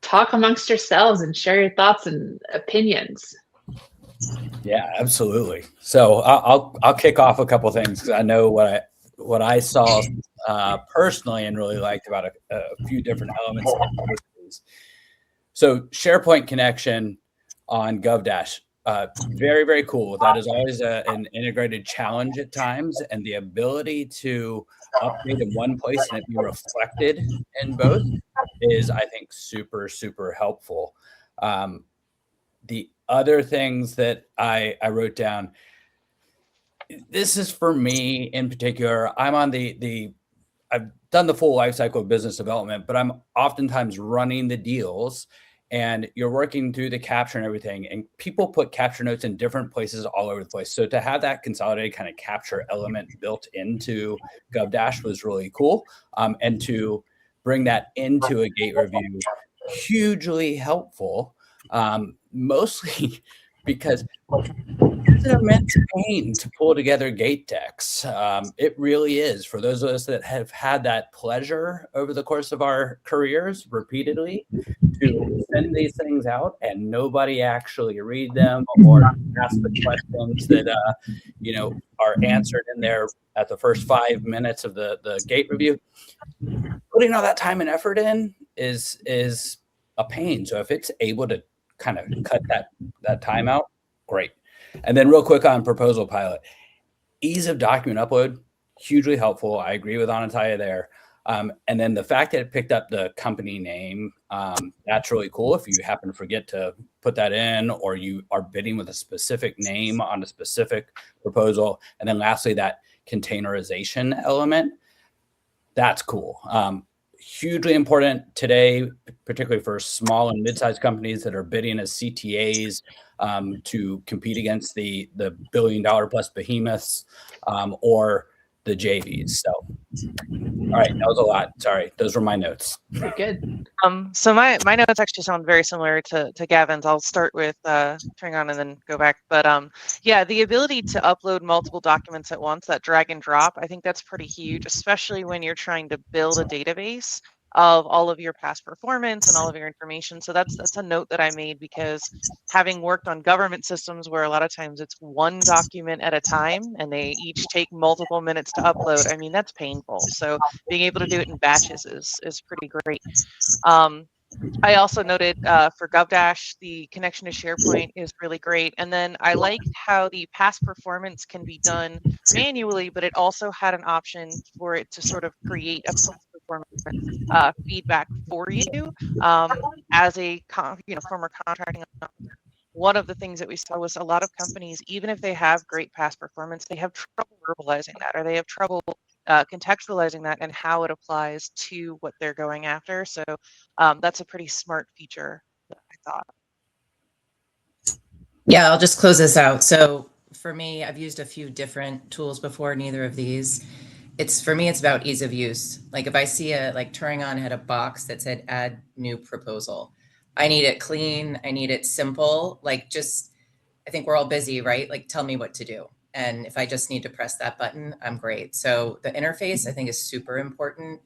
A: Talk amongst yourselves and share your thoughts and opinions.
H: Yeah, absolutely. So I'll kick off a couple things because I know what I saw personally and really liked about a few different elements of this. So SharePoint connection on GovDash, very, very cool. That is always an integrated challenge at times, and the ability to update in one place and it be reflected in both is, I think, super, super helpful. The other things that I wrote down, this is for me in particular, I'm on I've done the full life cycle of business development, but I'm oftentimes running the deals and you're working through the capture and everything. And people put capture notes in different places all over the place. So to have that consolidated kind of capture element built into GovDash was really cool. And to bring that into a gate review, hugely helpful. Mostly because it's an immense pain to pull together gate decks. It really is. For those of us that have had that pleasure over the course of our careers repeatedly to send these things out and nobody actually read them or ask the questions that are answered in there at the first 5 minutes of the gate review. Putting all that time and effort in is a pain. So if it's able to kind of cut that time out, great. And then real quick on Proposal Pilot, ease of document upload, hugely helpful. I agree with Anataya there. And then the fact that it picked up the company name, that's really cool. If you happen to forget to put that in, or you are bidding with a specific name on a specific proposal. And then lastly, that containerization element, that's cool. Hugely important today, particularly for small and mid-sized companies that are bidding as CTAs to compete against the $1 billion plus behemoths or the JVs. So, all right, that was a lot. Sorry, those were my notes.
A: Good.
I: So my notes actually sound very similar to Gavin's. I'll start with Turingon and then go back. But yeah, the ability to upload multiple documents at once, that drag and drop, I think that's pretty huge, especially when you're trying to build a database of all of your past performance and all of your information. So that's a note that I made because having worked on government systems where a lot of times it's one document at a time and they each take multiple minutes to upload, I mean, that's painful. So being able to do it in batches is pretty great. I also noted for GovDash, the connection to SharePoint is really great. And then I liked how the past performance can be done manually, but it also had an option for it to sort of create a past performance feedback for you as a former contracting. One of the things that we saw was a lot of companies, even if they have great past performance, they have trouble verbalizing that, or they have trouble contextualizing that and how it applies to what they're going after. So that's a pretty smart feature, I thought.
J: Yeah, I'll just close this out. So for me, I've used a few different tools before, neither of these. For me, it's about ease of use. Like if I see like Turingon had a box that said add new proposal. I need it clean. I need it simple. Like I think we're all busy, right? Like tell me what to do. And if I just need to press that button, I'm great. So the interface I think is super important.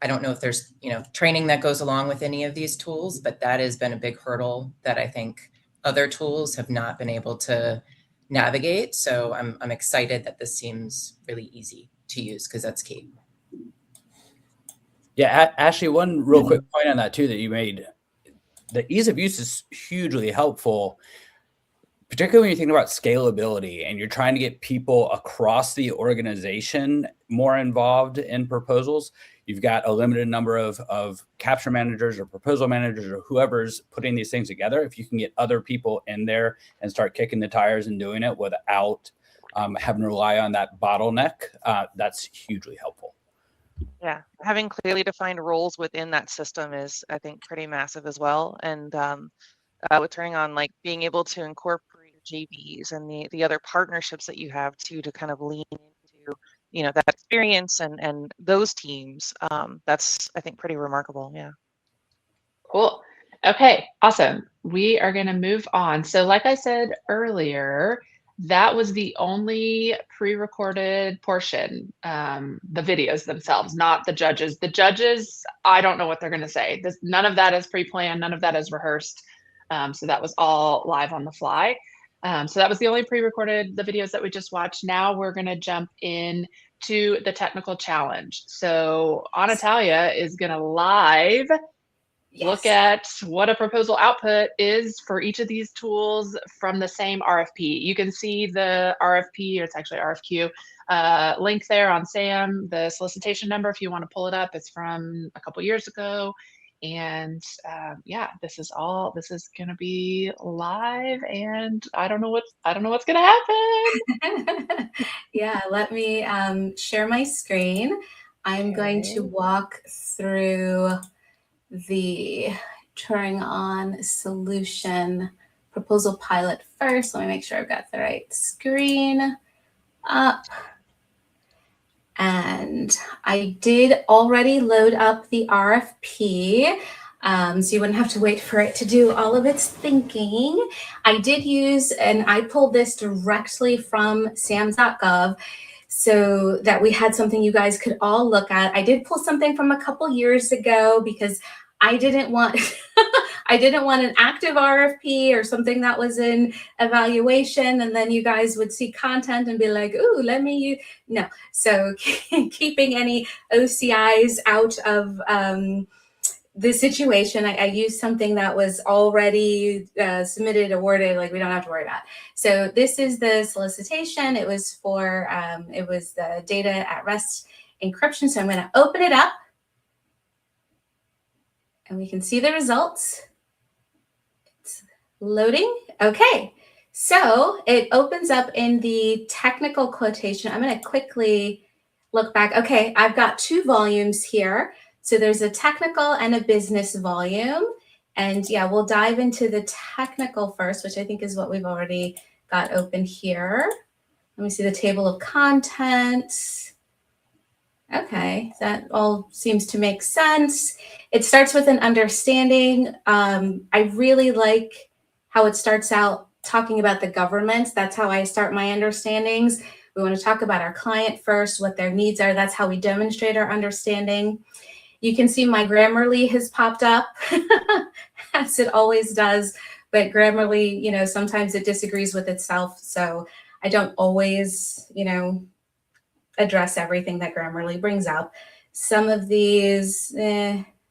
J: I don't know if there's, training that goes along with any of these tools, but that has been a big hurdle that I think other tools have not been able to navigate. So I'm excited that this seems really easy to use because that's key.
H: Yeah, Ashley, one real quick point on that too that you made. The ease of use is hugely helpful. particularly when you think about scalability and you're trying to get people across the organization more involved in proposals, you've got a limited number of capture managers or proposal managers or whoever's putting these things together. If you can get other people in there and start kicking the tires and doing it without having to rely on that bottleneck, that's hugely helpful.
I: Yeah, having clearly defined roles within that system is, I think, pretty massive as well. And with Turingon, like being able to incorporate JVs and the other partnerships that you have to kind of lean into, you know, that experience and those teams, that's, I think, pretty remarkable. Yeah.
A: Cool. Okay, awesome. We are going to move on. So like I said earlier, that was the only pre-recorded portion, the videos themselves, not the judges. The judges, I don't know what they're going to say. None of that is pre-planned. None of that is rehearsed. So that was all live on the fly. So that was the only pre-recorded, the videos that we just watched. Now we're going to jump in to the technical challenge. So Anatalia is going to live look at what a proposal output is for each of these tools from the same RFP. You can see the RFP, or it's actually RFQ, link there on SAM, the solicitation number, if you want to pull it up. It's from a couple years ago. And yeah, this is going to be live, and I don't know what's going to happen.
C: Yeah, let me share my screen. I'm going to walk through the Turingon solution proposal pilot first. Let me make sure I've got the right screen up. And I did already load up the RFP, so you wouldn't have to wait for it to do all of its thinking. I did use, and I pulled this directly from SAM.gov, so that we had something you guys could all look at. I did pull something from a couple years ago because I didn't want I didn't want an active RFP or something that was in evaluation, and then you guys would see content and be like, "Ooh, let me use." No, so keeping any OCIs out of the situation, I used something that was already submitted, awarded, like we don't have to worry about. So this is the solicitation. It was for, it was the data at rest encryption. So I'm going to open it up and we can see the results. It's loading. Okay. So it opens up in the technical quotation. I'm going to quickly look back. Okay. I've got two volumes here. So there's a technical and a business volume. And yeah, we'll dive into the technical first, which I think is what we've already got open here. Let me see the table of contents. Okay, that all seems to make sense. It starts with an understanding. I really like how it starts out talking about the government. That's how I start my understandings. We want to talk about our client first, what their needs are. That's how we demonstrate our understanding. You can see my Grammarly has popped up, as it always does, but Grammarly, you know, sometimes it disagrees with itself. So I don't always, you know, address everything that Grammarly brings up. Some of these,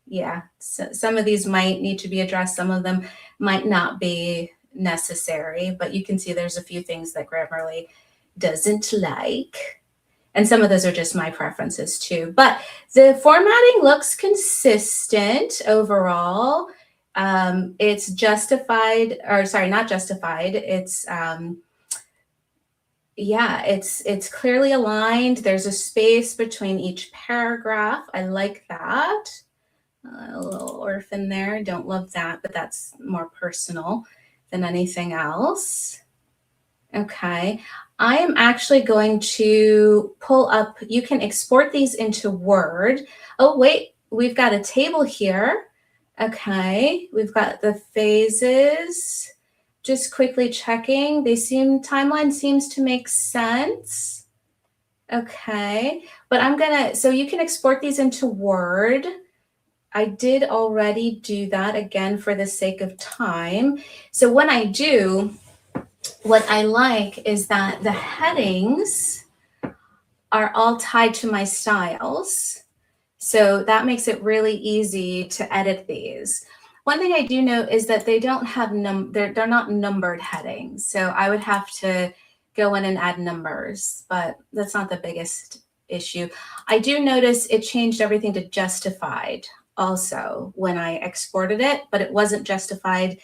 C: yeah, so some of these might need to be addressed. Some of them might not be necessary, but you can see there's a few things that Grammarly doesn't like. And some of those are just my preferences too. But the formatting looks consistent overall. It's justified, or sorry, not justified. It's, yeah, it's clearly aligned. There's a space between each paragraph. I like that. A little orphan there. Don't love that, but that's more personal than anything else. Okay. I am actually going to pull up, you can export these into Word. Oh, wait, we've got a table here. Okay, we've got the phases. Just quickly checking. Timeline seems to make sense. Okay, but I'm gonna, so you can export these into Word. I did already do that again for the sake of time. So when I do, what I like is that the headings are all tied to my styles. So that makes it really easy to edit these. One thing I do note is that they don't have they're not numbered headings. So I would have to go in and add numbers, but that's not the biggest issue. I do notice it changed everything to justified also when I exported it, but it wasn't justified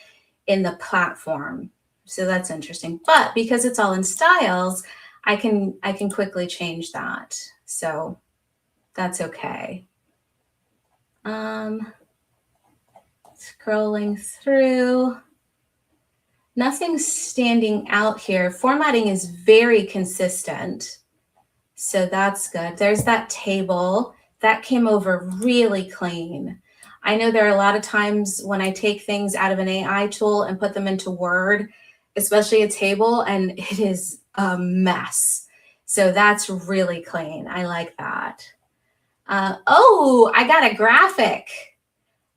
C: in the platform. So that's interesting. But because it's all in styles, I can quickly change that. So that's okay. Scrolling through, nothing's standing out here. Formatting is very consistent, so that's good. There's that table that came over really clean. I know there are a lot of times when I take things out of an AI tool and put them into Word, especially a table, and it is a mess. So that's really clean. I like that. Oh, I got a graphic.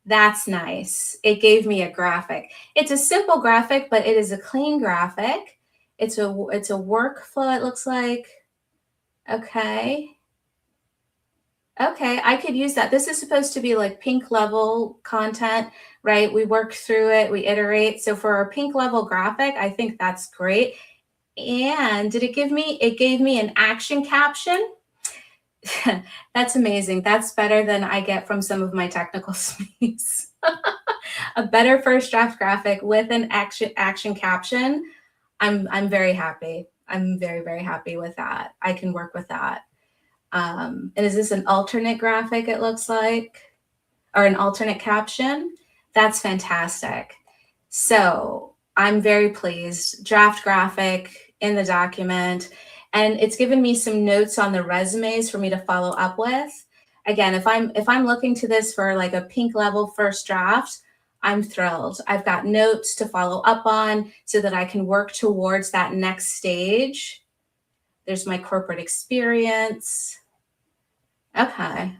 C: That's nice. It gave me a graphic. It's a simple graphic, but it is a clean graphic. It's a workflow, it looks like. Okay. Okay, I could use that. This is supposed to be like pink level content, right? We work through it, we iterate. So for our pink level graphic, I think that's great. And did it give me, it gave me an action caption. That's amazing. That's better than I get from some of my technical SMEs. A better first draft graphic with an action caption. I'm very happy. I'm very, very happy with that. I can work with that. And is this an alternate graphic, it looks like, or an alternate caption? That's fantastic. So I'm very pleased. Draft graphic in the document. And it's given me some notes on the resumes for me to follow up with. Again, if I'm looking to this for like a pink level first draft, I'm thrilled. I've got notes to follow up on so that I can work towards that next stage. There's my corporate experience. Okay.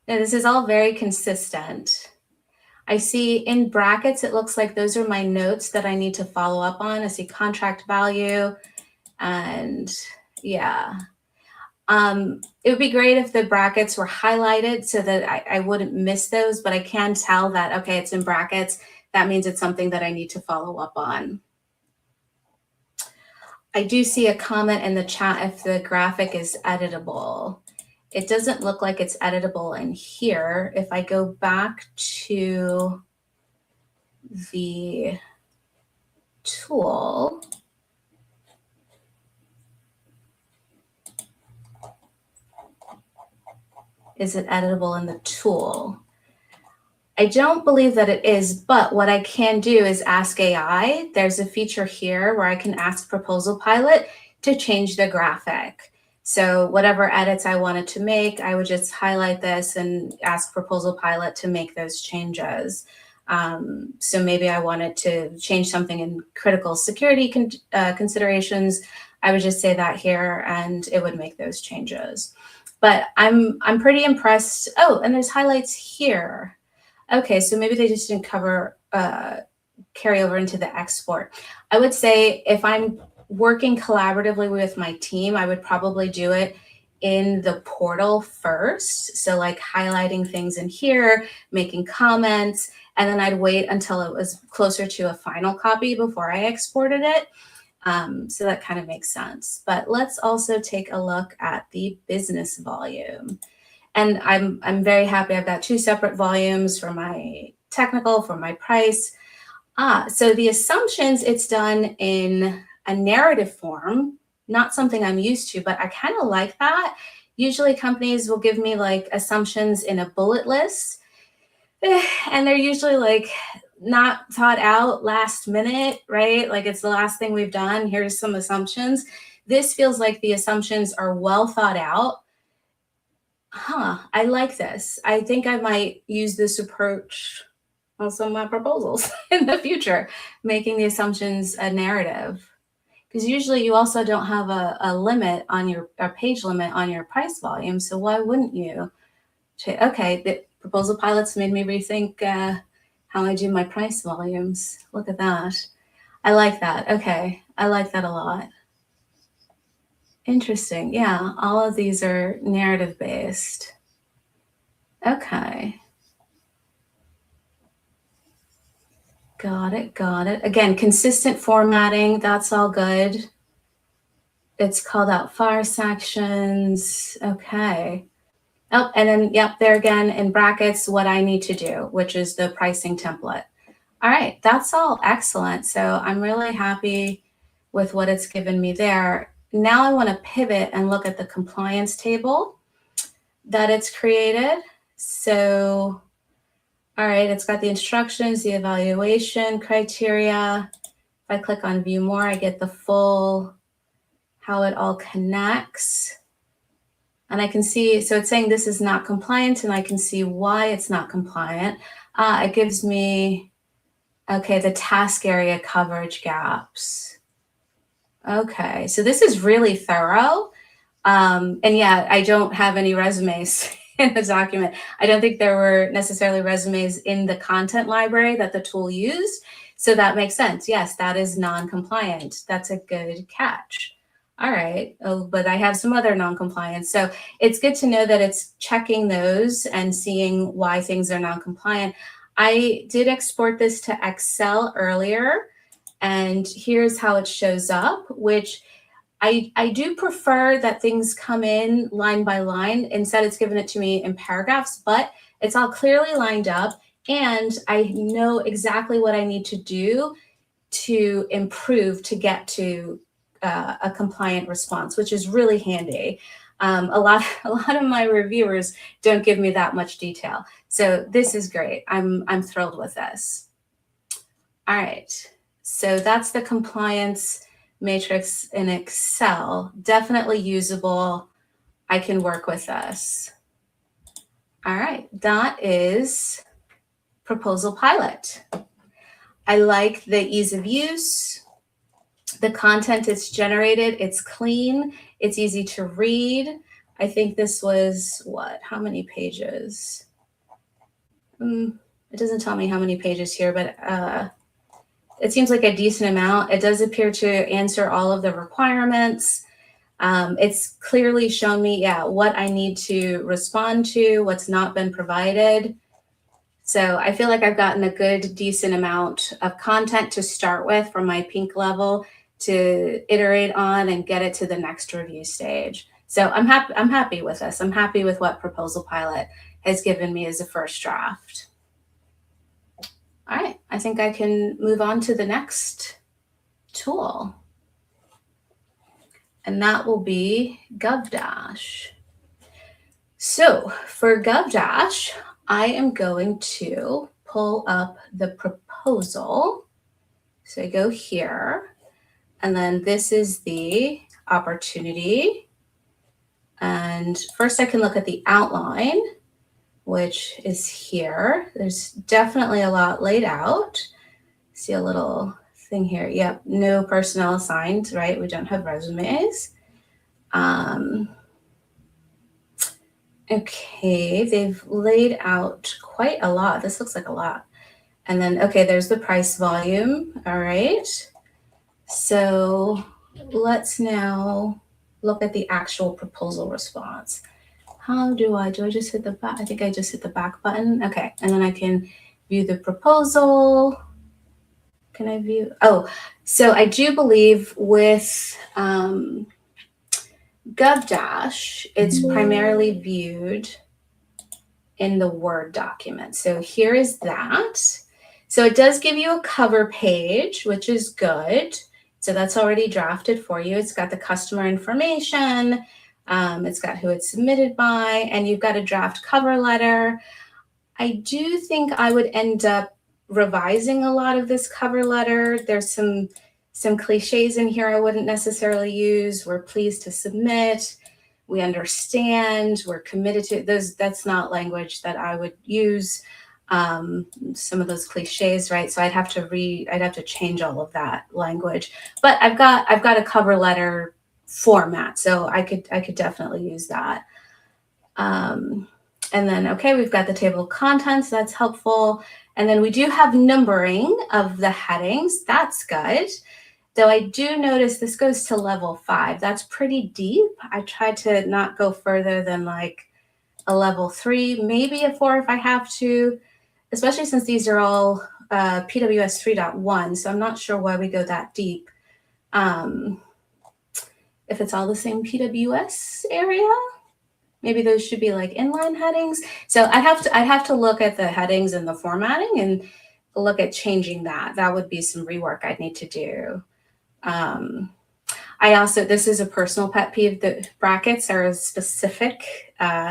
C: Now this is all very consistent. I see in brackets, it looks like those are my notes that I need to follow up on. I see contract value and yeah. It would be great if the brackets were highlighted so that I wouldn't miss those, but I can tell that, okay, it's in brackets. That means it's something that I need to follow up on. I do see a comment in the chat if the graphic is editable. It doesn't look like it's editable in here. If I go back to the tool, is it editable in the tool? I don't believe that it is, but what I can do is ask AI. There's a feature here where I can ask Proposal Pilot to change the graphic. So whatever edits I wanted to make, I would just highlight this and ask Proposal Pilot to make those changes. So maybe I wanted to change something in critical security considerations. I would just say that here and it would make those changes. But I'm pretty impressed. Oh, and there's highlights here. Okay, so maybe they just didn't cover carry over into the export. I would say if I'm working collaboratively with my team, I would probably do it in the portal first. So like highlighting things in here, making comments, and then I'd wait until it was closer to a final copy before I exported it. So that kind of makes sense. But let's also take a look at the business volume. And I'm very happy. I've got two separate volumes for my technical, for my price. So the assumptions, it's done in a narrative form, not something I'm used to, but I kind of like that. Usually companies will give me like assumptions in a bullet list, and they're usually like not thought out last minute, right? Like it's the last thing we've done. Here's some assumptions. This feels like the assumptions are well thought out. I like this. I think I might use this approach on some of my proposals in the future, making the assumptions a narrative. Because usually you also don't have a limit on a page limit on your price volume. So why wouldn't you? Okay, the Proposal Pilots made me rethink how I do my price volumes. Look at that. I like that. Okay, I like that a lot. Interesting. Yeah, all of these are narrative based. Okay. Got it, got it. Again, consistent formatting, that's all good. It's called out fire sections. Okay. Oh, and then, yep, there again in brackets, what I need to do, which is the pricing template. All right, that's all excellent. So I'm really happy with what it's given me there. Now I want to pivot and look at the compliance table that it's created. So, all right, it's got the instructions, the evaluation criteria. If I click on view more, I get the full, how it all connects. And I can see, so it's saying this is not compliant, and I can see why it's not compliant. It gives me, okay, the task area coverage gaps. Okay, so this is really thorough. And yeah, I don't have any resumes in the document. I don't think there were necessarily resumes in the content library that the tool used. So that makes sense. Yes, that is non-compliant. That's a good catch. All right, oh, but I have some other non-compliance. So it's good to know that it's checking those and seeing why things are non-compliant. I did export this to Excel earlier, and here's how it shows up, which I do prefer that things come in line by line. Instead, it's given it to me in paragraphs, but it's all clearly lined up, and I know exactly what I need to do to improve to get to a compliant response, which is really handy. A lot of my reviewers don't give me that much detail. So this is great. I'm thrilled with this. All right. So that's the compliance matrix in Excel. Definitely usable. I can work with this. All right. That is Proposal Pilot. I like the ease of use. The content it's generated, it's clean, it's easy to read. I think this was what? How many pages? It doesn't tell me how many pages here, but it seems like a decent amount. It does appear to answer all of the requirements. It's clearly shown me, yeah, what I need to respond to, what's not been provided. So I feel like I've gotten a good, decent amount of content to start with from my pink level to iterate on and get it to the next review stage. So I'm happy with this. I'm happy with what Proposal Pilot has given me as a first draft. All right, I think I can move on to the next tool. And that will be GovDash. So for GovDash, I am going to pull up the proposal. So I go here. And then this is the opportunity. And first I can look at the outline, which is here. There's definitely a lot laid out. See a little thing here. Yep, no personnel assigned, right? We don't have resumes. Okay, they've laid out quite a lot. This looks like a lot. And then, okay, there's the price volume. All right. So let's now look at the actual proposal response. How do I just hit the back? I think I just hit the back button. Okay, and then I can view the proposal. Can I view? Oh, so I do believe with GovDash, it's primarily viewed in the Word document. So here is that. So it does give you a cover page, which is good. So that's already drafted for you. It's got the customer information. It's got who it's submitted by, and you've got a draft cover letter. I do think I would end up revising a lot of this cover letter. There's some cliches in here I wouldn't necessarily use. We're pleased to submit. We understand. We're committed to those. That's not language that I would use. Some of those cliches, right? So I'd have to change all of that language. But I've got a cover letter format, so I could definitely use that. And then, okay, we've got the table of contents. That's helpful. And then we do have numbering of the headings. That's good. Though I do notice this goes to level 5. That's pretty deep. I tried to not go further than like a level 3, maybe a 4 if I have to, especially since these are all PWS 3.1. So I'm not sure why we go that deep. If it's all the same PWS area, maybe those should be like inline headings. So I'd have to look at the headings and the formatting and look at changing that. That would be some rework I'd need to do. I also, this is a personal pet peeve, that brackets are a specific, I'm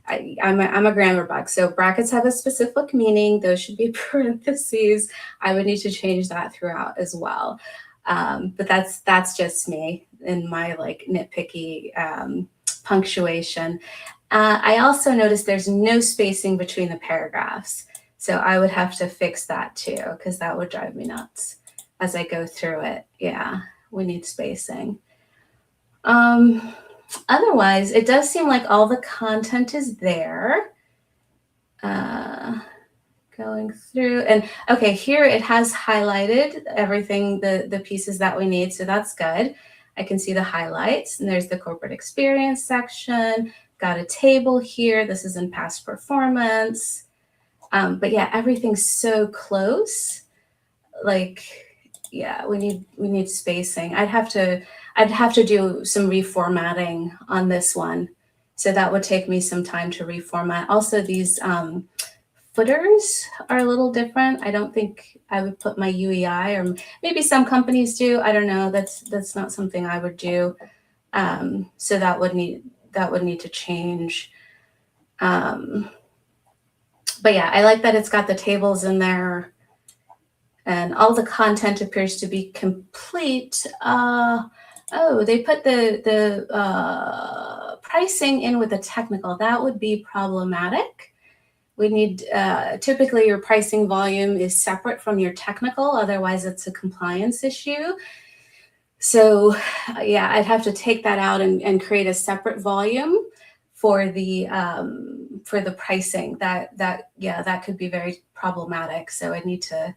C: a grammar bug. So brackets have a specific meaning. Those should be parentheses. I would need to change that throughout as well. But that's just me and my like nitpicky punctuation. I also noticed there's no spacing between the paragraphs. So I would have to fix that too, because that would drive me nuts as I go through it. Yeah, we need spacing. Otherwise, it does seem like all the content is there. Going through, and okay, here it has highlighted everything, the pieces that we need, so that's good. I can see the highlights, and there's the corporate experience section. Got a table here. This is in past performance. But yeah, everything's so close. Like, yeah, we need spacing. I'd have to do some reformatting on this one. So that would take me some time to reformat. Also, these footers are a little different. I don't think I would put my UEI, or maybe some companies do. I don't know. That's not something I would do. So that would need to change. But yeah, I like that it's got the tables in there and all the content appears to be complete. Oh, they put the pricing in with the technical. That would be problematic. We need, typically your pricing volume is separate from your technical, otherwise it's a compliance issue. So yeah, I'd have to take that out and create a separate volume for the pricing. That could be very problematic. So I need to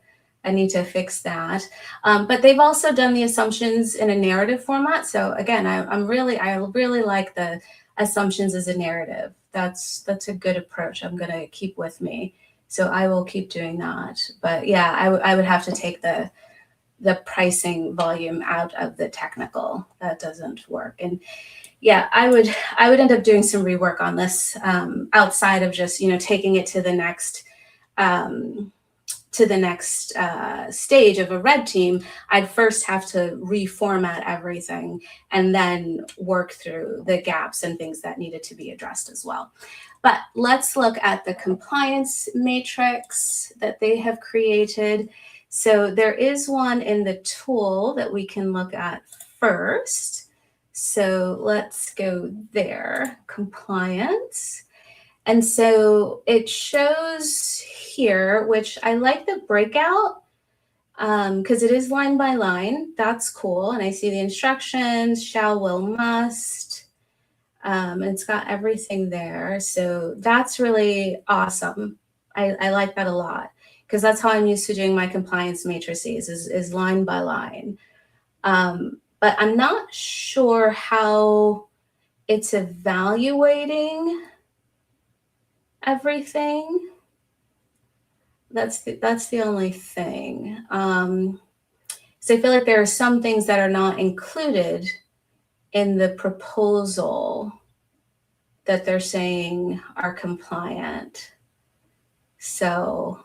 C: fix that. But they've also done the assumptions in a narrative format. So again, I really like the assumptions as a narrative. That's a good approach. I'm gonna keep with me. So I will keep doing that. But yeah, I would have to take the pricing volume out of the technical. That doesn't work. And yeah, I would end up doing some rework on this outside of just, taking it to the next stage of a red team. I'd first have to reformat everything and then work through the gaps and things that needed to be addressed as well. But let's look at the compliance matrix that they have created. So there is one in the tool that we can look at first. So let's go there, compliance. And so it shows here, which I like the breakout because it is line by line. That's cool. And I see the instructions, shall, will, must. It's got everything there. So that's really awesome. I like that a lot because that's how I'm used to doing my compliance matrices is line by line. But I'm not sure how it's evaluating everything. That's the only thing. So I feel like there are some things that are not included in the proposal that they're saying are compliant. So,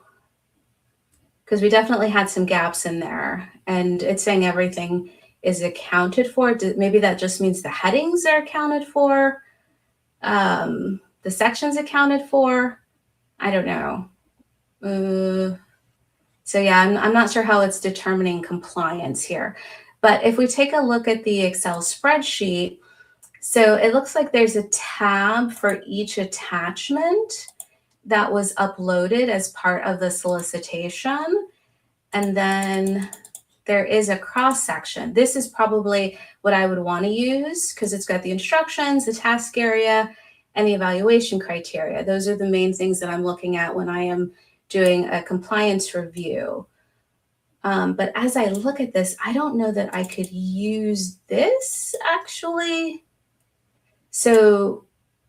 C: because we definitely had some gaps in there, and it's saying everything is accounted for. Maybe that just means the headings are accounted for, the sections accounted for. I don't know. So yeah, I'm not sure how it's determining compliance here. But if we take a look at the Excel spreadsheet, so it looks like there's a tab for each attachment that was uploaded as part of the solicitation. And then there is a cross section. This is probably what I would want to use because it's got the instructions, the task area, and the evaluation criteria. Those are the main things that I'm looking at when I am doing a compliance review. But as I look at this, I don't know that I could use this actually. So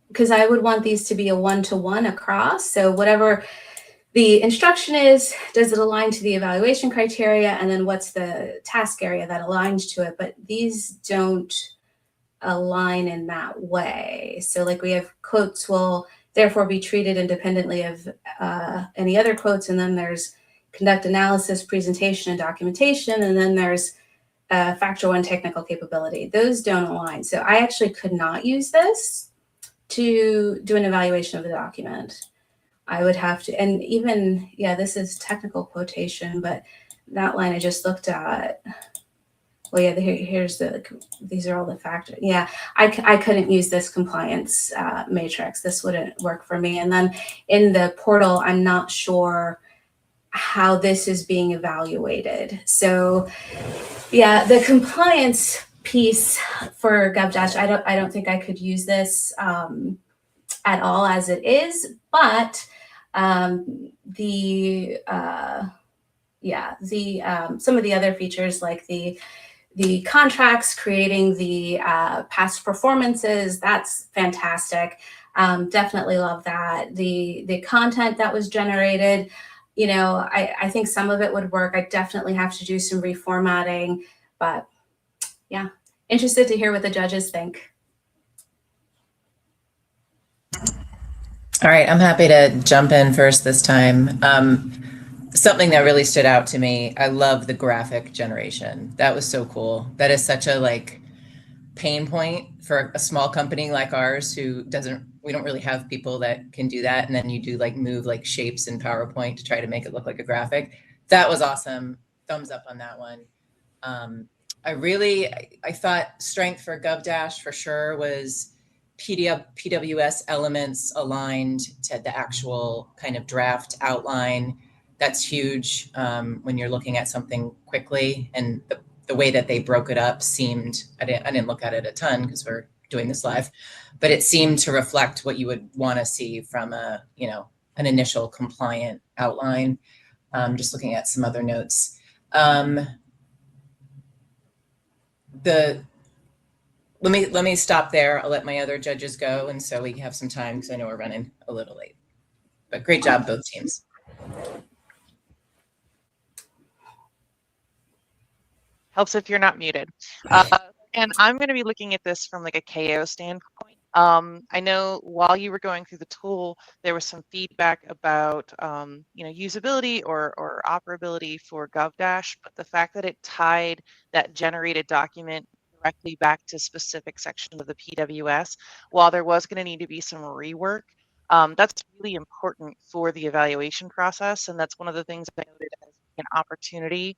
C: because I would want these to be a one-to-one across. So whatever the instruction is, does it align to the evaluation criteria? And then what's the task area that aligns to it? But these don't align in that way. So like we have quotes will therefore be treated independently of any other quotes. And then there's conduct analysis, presentation, and documentation. And then there's factual and technical capability. Those don't align. So I actually could not use this to do an evaluation of the document. I would have to, and even, yeah, this is technical quotation, but that line I just looked at, well, yeah, here's these are all the factors. Yeah, I couldn't use this compliance matrix. This wouldn't work for me. And then in the portal, I'm not sure how this is being evaluated. So yeah, the compliance piece for GovDash, I don't think I could use this at all as it is, but some of the other features like the contracts, creating the past performances, that's fantastic. Definitely love that. The content that was generated, you know, I think some of it would work. I definitely have to do some reformatting, but yeah, interested to hear what the judges think.
J: All right, I'm happy to jump in first this time. Something that really stood out to me, I love the graphic generation. That was so cool. That is such a like pain point for a small company like ours who we don't really have people that can do that. And then you do like move like shapes in PowerPoint to try to make it look like a graphic. That was awesome. Thumbs up on that one. I thought strength for GovDash for sure was PWS elements aligned to the actual kind of draft outline. That's huge when you're looking at something quickly, and the way that they broke it up seemed, I didn't look at it a ton because we're doing this live, but it seemed to reflect what you would want to see from an initial compliant outline. Just looking at some other notes. Let me stop there. I'll let my other judges go, and so we have some time because I know we're running a little late. But great job, both teams.
I: Helps if you're not muted. And I'm going to be looking at this from like a KO standpoint. I know while you were going through the tool, there was some feedback about usability or operability for GovDash, but the fact that it tied that generated document directly back to specific sections of the PWS, while there was going to need to be some rework, that's really important for the evaluation process. And that's one of the things I noted as an opportunity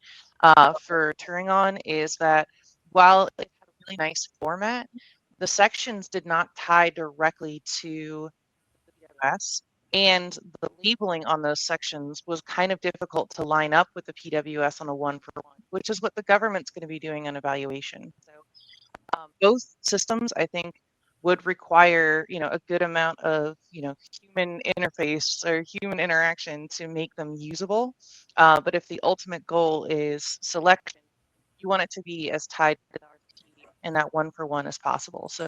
I: for Turingon is that while it had a really nice format, the sections did not tie directly to the PWS, and the labeling on those sections was kind of difficult to line up with the PWS on a one-for-one, which is what the government's going to be doing on evaluation. So both systems, I think, would require a good amount of human interface or human interaction to make them usable. But if the ultimate goal is selection, you want it to be as tied to the RFP and that one-for-one as possible. So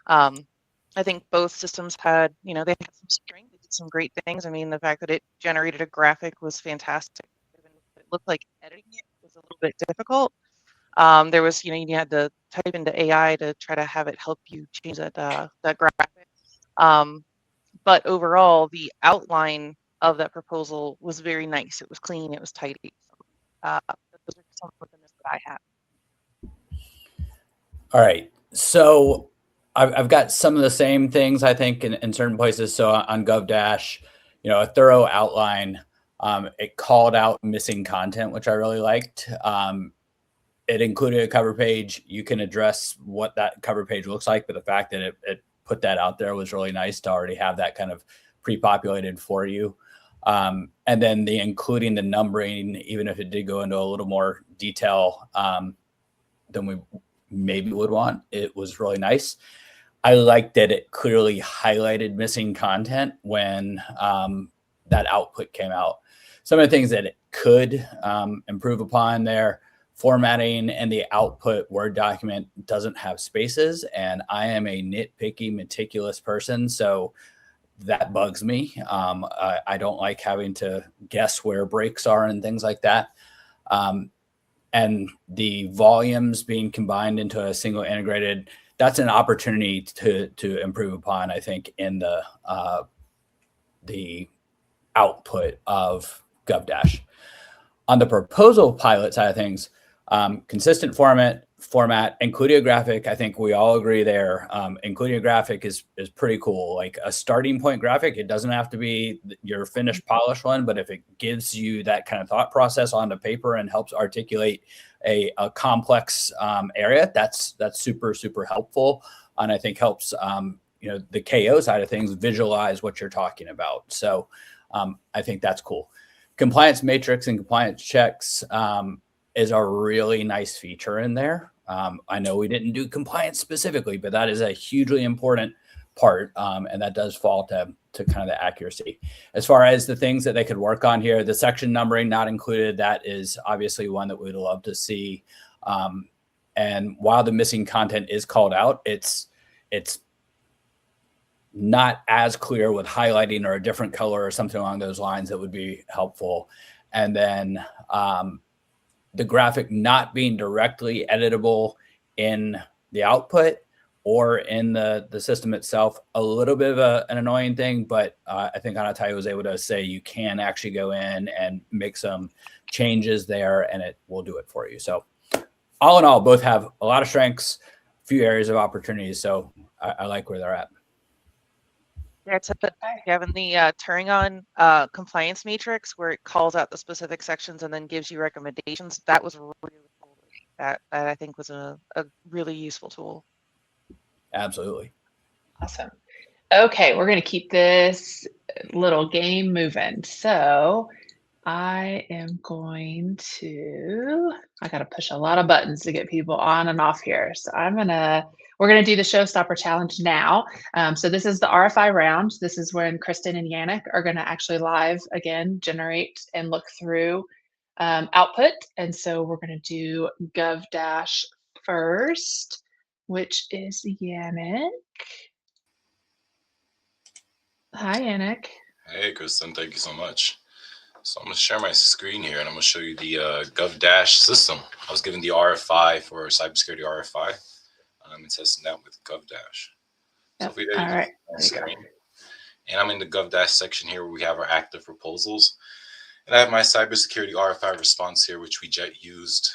I: I think both systems had they had some strength, they did some great things. I mean, the fact that it generated a graphic was fantastic. It looked like editing it was a little bit difficult. There was, you had to type into AI to try to have it help you change that graphic. But overall, the outline of that proposal was very nice. It was clean. It was tidy. Those are some of the notes that I have.
H: All right. So I've got some of the same things, I think, in certain places. So on GovDash, a thorough outline. It called out missing content, which I really liked. It included a cover page. You can address what that cover page looks like, but the fact that it put that out there was really nice to already have that kind of pre-populated for you. And then including the numbering, even if it did go into a little more detail than we maybe would want, it was really nice. I liked that it clearly highlighted missing content when that output came out. Some of the things that it could improve upon there formatting and the output Word document doesn't have spaces. And I am a nitpicky, meticulous person. So that bugs me. I don't like having to guess where breaks are and things like that. And the volumes being combined into a single integrated, that's an opportunity to improve upon, I think, in the output of GovDash. On the proposal pilot side of things, consistent format, including a graphic. I think we all agree there. Including a graphic is pretty cool. Like a starting point graphic, it doesn't have to be your finished polished one, but if it gives you that kind of thought process onto paper and helps articulate a complex area, that's super, super helpful. And I think helps the KO side of things visualize what you're talking about. So I think that's cool. Compliance matrix and compliance checks is a really nice feature in there. I know we didn't do compliance specifically, but that is a hugely important part, and that does fall to kind of the accuracy. As far as the things that they could work on here, the section numbering not included, that is obviously one that we'd love to see. And while the missing content is called out, it's not as clear with highlighting or a different color or something along those lines that would be helpful. And then the graphic not being directly editable in the output or in the system itself, a little bit of an annoying thing, but I think Anatai was able to say you can actually go in and make some changes there and it will do it for you. So all in all, both have a lot of strengths, a few areas of opportunities. So I like where they're at.
I: Yeah, it's Gavin, the Turingon compliance matrix where it calls out the specific sections and then gives you recommendations. That was really cool. That I think was a really useful tool.
H: Absolutely.
A: Awesome. Okay, we're going to keep this little game moving. So I am going to, I got to push a lot of buttons to get people on and off here. So we're going to do the Showstopper Challenge now. So this is the RFI round. This is when Kristen and Yannick are going to actually live again, generate and look through output. And so we're going to do GovDash first, which is Yannick. Hi, Yannick.
K: Hey, Kristen, thank you so much. So I'm going to share my screen here and I'm going to show you the GovDash system. I was given the RFI for cybersecurity RFI. I'm testing that with GovDash.
A: Yep.
K: So if we go
A: All right.
K: to screen, and I'm in the GovDash section here where we have our active proposals. And I have my cybersecurity RFI response here, which we used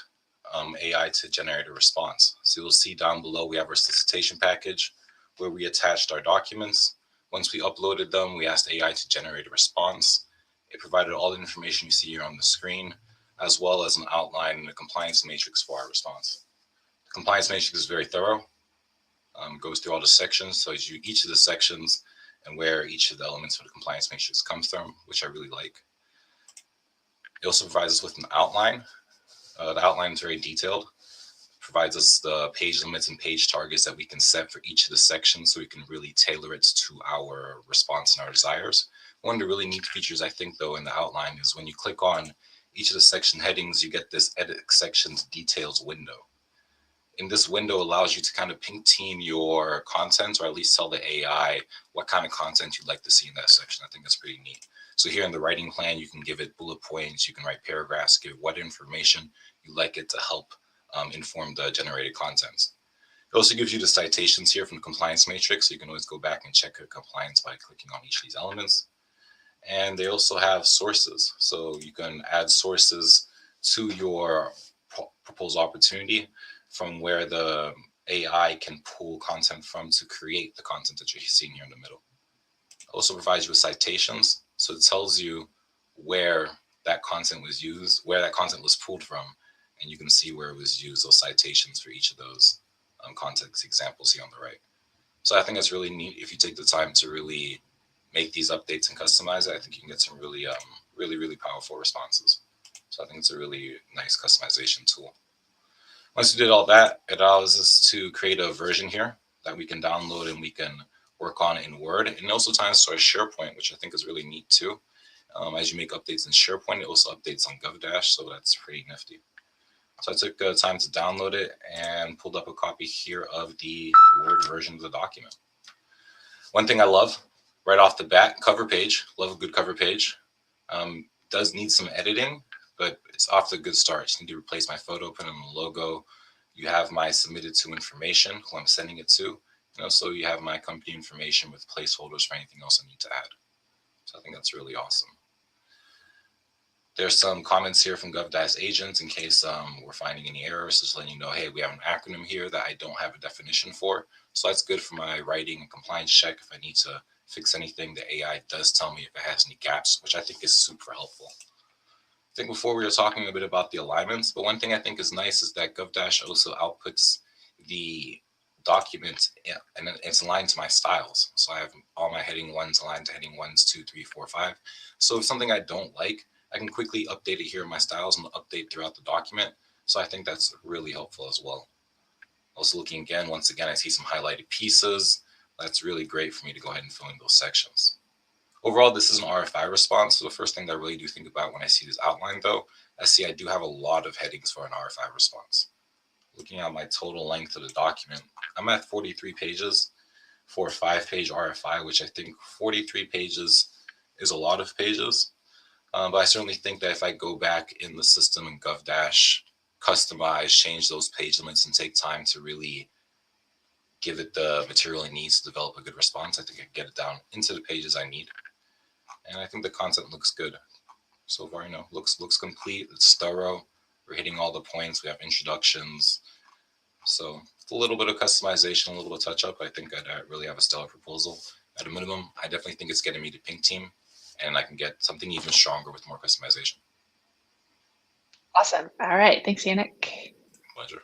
K: AI to generate a response. So you'll see down below we have our solicitation package where we attached our documents. Once we uploaded them, we asked AI to generate a response. It provided all the information you see here on the screen, as well as an outline and a compliance matrix for our response. The compliance matrix is very thorough. It goes through all the sections, so each of the sections and where each of the elements of the compliance matrix comes from, which I really like. It also provides us with an outline. The outline is very detailed. Provides us the page limits and page targets that we can set for each of the sections so we can really tailor it to our response and our desires. One of the really neat features I think though in the outline is when you click on each of the section headings, you get this edit sections details window. And this window allows you to kind of pink team your content or at least tell the AI what kind of content you'd like to see in that section. I think that's pretty neat. So here in the writing plan, you can give it bullet points, you can write paragraphs, give what information you'd like it to help inform the generated content. It also gives you the citations here from the compliance matrix. So you can always go back and check your compliance by clicking on each of these elements. And they also have sources. So you can add sources to your proposal opportunity from where the AI can pull content from to create the content that you're seeing here in the middle. It also provides you with citations. So it tells you where that content was used, where that content was pulled from, and you can see where it was used, those citations for each of those context examples here on the right. So I think it's really neat if you take the time to really make these updates and customize it. I think you can get some really, really powerful responses. So I think it's a really nice customization tool. Once you did all that, it allows us to create a version here that we can download and we can work on in Word. And also ties to our SharePoint, which I think is really neat too. As you make updates in SharePoint, it also updates on GovDash, so that's pretty nifty. So I took time to download it and pulled up a copy here of the Word version of the document. One thing I love right off the bat, cover page. Love a good cover page. Does need some editing, but it's off to a good start. Just need to replace my photo, put in the logo. You have my submitted to information, who I'm sending it to. And also you have my company information with placeholders for anything else I need to add. So I think that's really awesome. There's some comments here from GovDash agents in case we're finding any errors, just letting you know, hey, we have an acronym here that I don't have a definition for. So that's good for my writing and compliance check. If I need to fix anything, the AI does tell me if it has any gaps, which I think is super helpful. I think before we were talking a bit about the alignments, but one thing I think is nice is that GovDash also outputs the document and it's aligned to my styles. So I have all my heading ones aligned to heading 1s, 2, 3, 4, 5. So if something I don't like, I can quickly update it here in my styles and update throughout the document. So I think that's really helpful as well. Also looking again, once again, I see some highlighted pieces. That's really great for me to go ahead and fill in those sections. Overall, this is an RFI response. So the first thing that I really do think about when I see this outline though, I see I do have a lot of headings for an RFI response. Looking at my total length of the document, I'm at 43 pages for a 5-page RFI, which I think 43 pages is a lot of pages. But I certainly think that if I go back in the system in GovDash, customize, change those page limits, and take time to really give it the material it needs to develop a good response, I think I can get it down into the pages I need. And I think the content looks good. So far, looks complete. It's thorough. We're hitting all the points. We have introductions. So a little bit of customization, a little bit of touch up. I think I'd really have a stellar proposal. At a minimum, I definitely think it's getting me to pink team. And I can get something even stronger with more customization.
A: Awesome. All right. Thanks, Yannick.
K: Pleasure.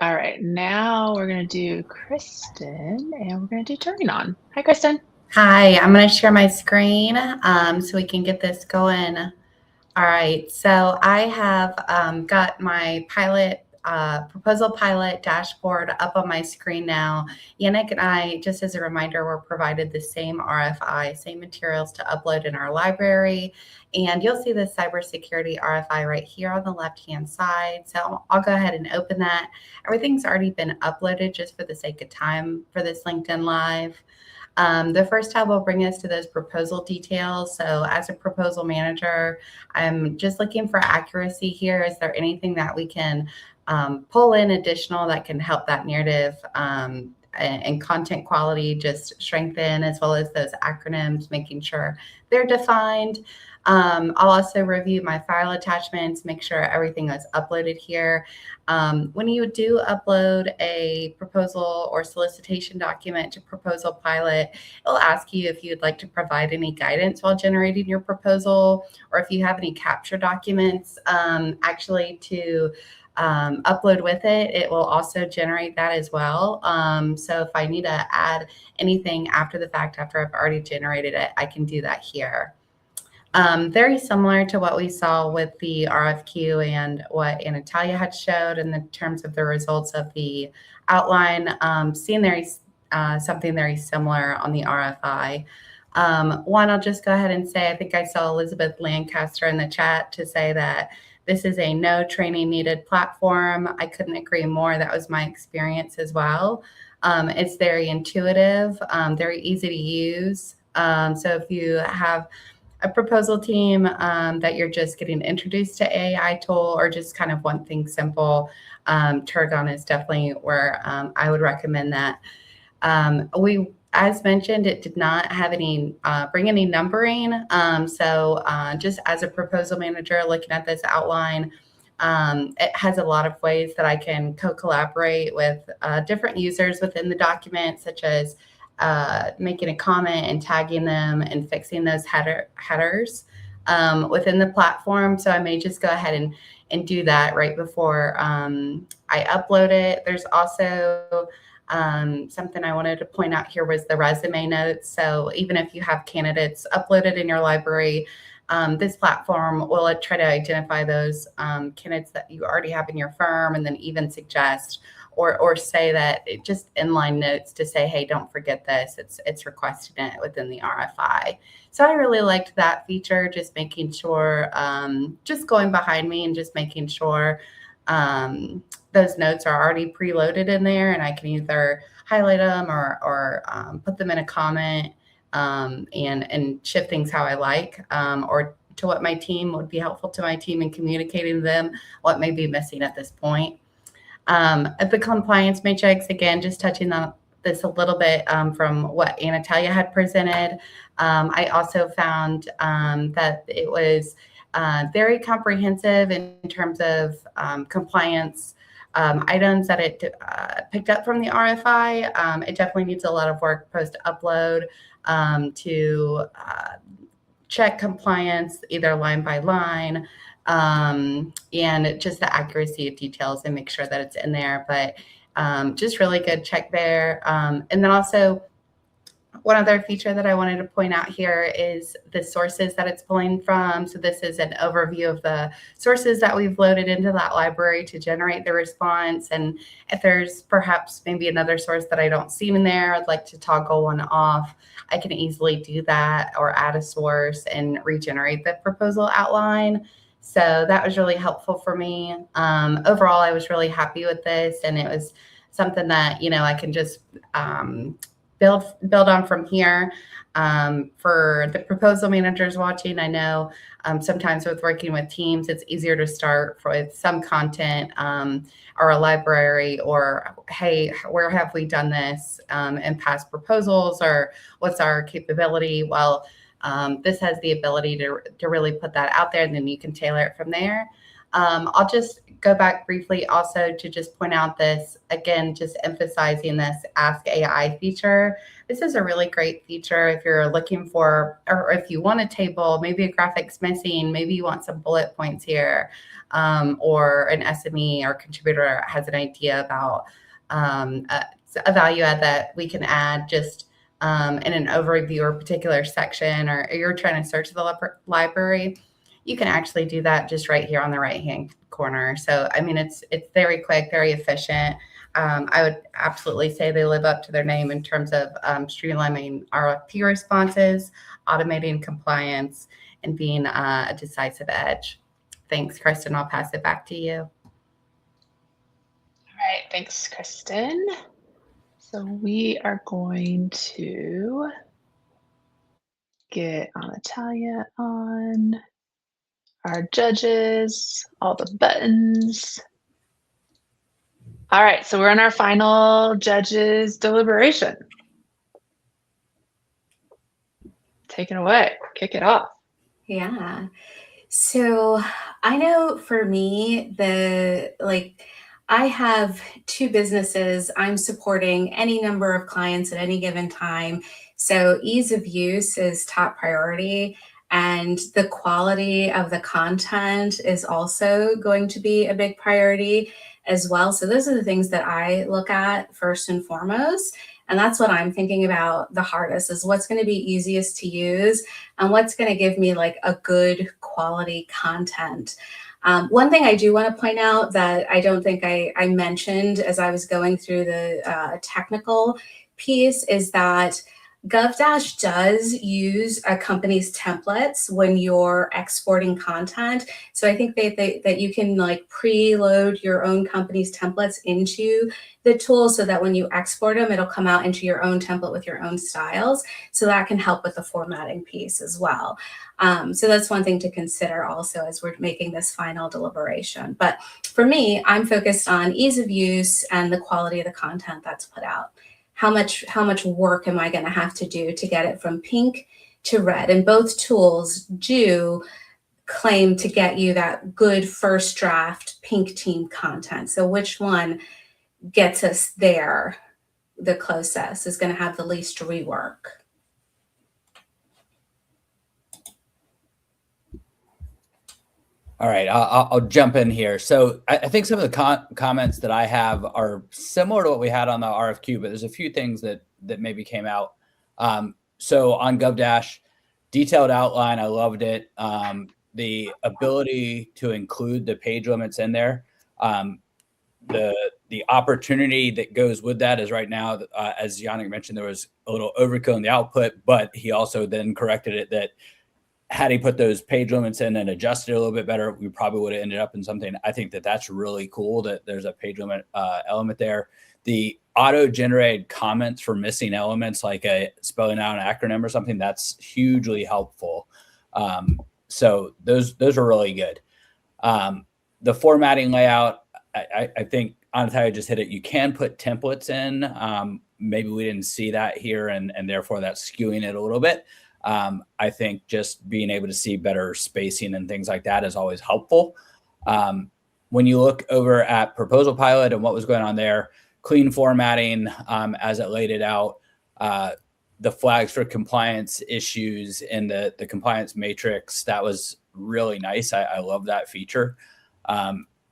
A: All right. Now we're going to do Kristen and we're going to do Turingon. Hi, Kristen.
C: Hi, I'm going to share my screen so we can get this going. All right. So I have got my proposal pilot dashboard up on my screen now. Yannick and I, just as a reminder, were provided the same RFI, same materials to upload in our library. And you'll see the cybersecurity RFI right here on the left-hand side. So I'll go ahead and open that. Everything's already been uploaded just for the sake of time for this LinkedIn Live. The first tab will bring us to those proposal details. So as a proposal manager, I'm just looking for accuracy here. Is there anything that we can pull in additional that can help that narrative and content quality just strengthen, as well as those acronyms, making sure they're defined. I'll also review my file attachments, make sure everything is uploaded here. When you do upload a proposal or solicitation document to Proposal Pilot, it'll ask you if you'd like to provide any guidance while generating your proposal, or if you have any capture documents actually to upload with it. It will also generate that as well. So if I need to add anything after the fact, after I've already generated it, I can do that here. Very similar to what we saw with the RFQ and what Natalia had showed in the terms of the results of the outline. Seeing something very similar on the RFI. One, I'll just go ahead and say, I think I saw Elizabeth Lancaster in the chat to say that this is a no training needed platform. I couldn't agree more. That was my experience as well. It's very intuitive, very easy to use. So if you have a proposal team that you're just getting introduced to AI tool or just kind of want things simple, Turingon is definitely where I would recommend that. As mentioned, it did not have any bring any numbering. So just as a proposal manager looking at this outline, it has a lot of ways that I can co-collaborate with different users within the document, such as making a comment and tagging them and fixing those headers within the platform. So I may just go ahead and do that right before I upload it. There's also something I wanted to point out here was the resume notes. So even if you have candidates uploaded in your library, this platform will try to identify those candidates that you already have in your firm and then even suggest or say that just inline notes to say, hey, don't forget this. It's requesting it within the RFI. So I really liked that feature, just making sure, just going behind me and just making sure those notes are already preloaded in there, and I can either highlight them or put them in a comment and shift things how I like, or to what my team would be helpful to my team in communicating to them what may be missing at this point. At the compliance matrix, again, just touching on this a little bit from what Anatalia had presented. I also found that it was very comprehensive in terms of compliance items that it picked up from the RFI. It definitely needs a lot of work post-upload to check compliance either line by line, and just the accuracy of details and make sure that it's in there. But just really good check there. And then also one other feature that I wanted to point out here is the sources that it's pulling from. So this is an overview of the sources that we've loaded into that library to generate the response. And if there's perhaps maybe another source that I don't see in there, I'd like to toggle one off, I can easily do that or add a source and regenerate the proposal outline. So that was really helpful for me. Overall, I was really happy with this, and it was something that, I can just build on from here. For the proposal managers watching, I know sometimes with working with teams, it's easier to start with some content or a library, or, hey, where have we done this in past proposals, or what's our capability? Well, this has the ability to really put that out there, and then you can tailor it from there. I'll just go back briefly also to just point out this, again, just emphasizing this Ask AI feature. This is a really great feature if you're looking for, or if you want a table, maybe a graphic's missing, maybe you want some bullet points here, or an SME or contributor has an idea about a value add that we can add just in an overview or particular section, or you're trying to search the library. You can actually do that just right here on the right-hand corner. So, I mean, it's very quick, very efficient. I would absolutely say they live up to their name in terms of streamlining RFP responses, automating compliance, and being a decisive edge. Thanks, Kristen. I'll pass it back to you.
A: All right, thanks, Kristen. So we are going to get Natalia on, our judges, all the buttons. All right, so we're in our final judges deliberation. Take it away, kick it off.
C: Yeah. So I know for me, I have two businesses. I'm supporting any number of clients at any given time. So ease of use is top priority. And the quality of the content is also going to be a big priority as well. So those are the things that I look at first and foremost. And that's what I'm thinking about the hardest, is what's going to be easiest to use and what's going to give me like a good quality content. One thing I do want to point out that I don't think I mentioned as I was going through the technical piece is that GovDash does use a company's templates when you're exporting content. So I think that you can like preload your own company's templates into the tool so that when you export them, it'll come out into your own template with your own styles. So that can help with the formatting piece as well. So that's one thing to consider also as we're making this final deliberation. But for me, I'm focused on ease of use and the quality of the content that's put out. How much work am I going to have to do to get it from pink to red? And both tools do claim to get you that good first draft pink team content. So which one gets us there the closest is going to have the least rework.
H: All right, I'll jump in here. So I think some of the comments that I have are similar to what we had on the RFQ, but there's a few things that maybe came out. So on GovDash, detailed outline, I loved it. The ability to include the page limits in there. the opportunity that goes with that is right now, as Yannick mentioned, there was a little overkill in the output, but he also then corrected it that had he put those page limits in and adjusted it a little bit better, we probably would have ended up in something. I think that that's really cool that there's a page limit element there. The auto-generated comments for missing elements, like spelling out an acronym or something, that's hugely helpful. So those are really good. The formatting layout, I think Anataya just hit it. You can put templates in. Maybe we didn't see that here, and therefore that's skewing it a little bit. I think just being able to see better spacing and things like that is always helpful. When you look over at Proposal Pilot and what was going on there, clean formatting, as it laid it out, the flags for compliance issues in the compliance matrix, that was really nice. I love that feature.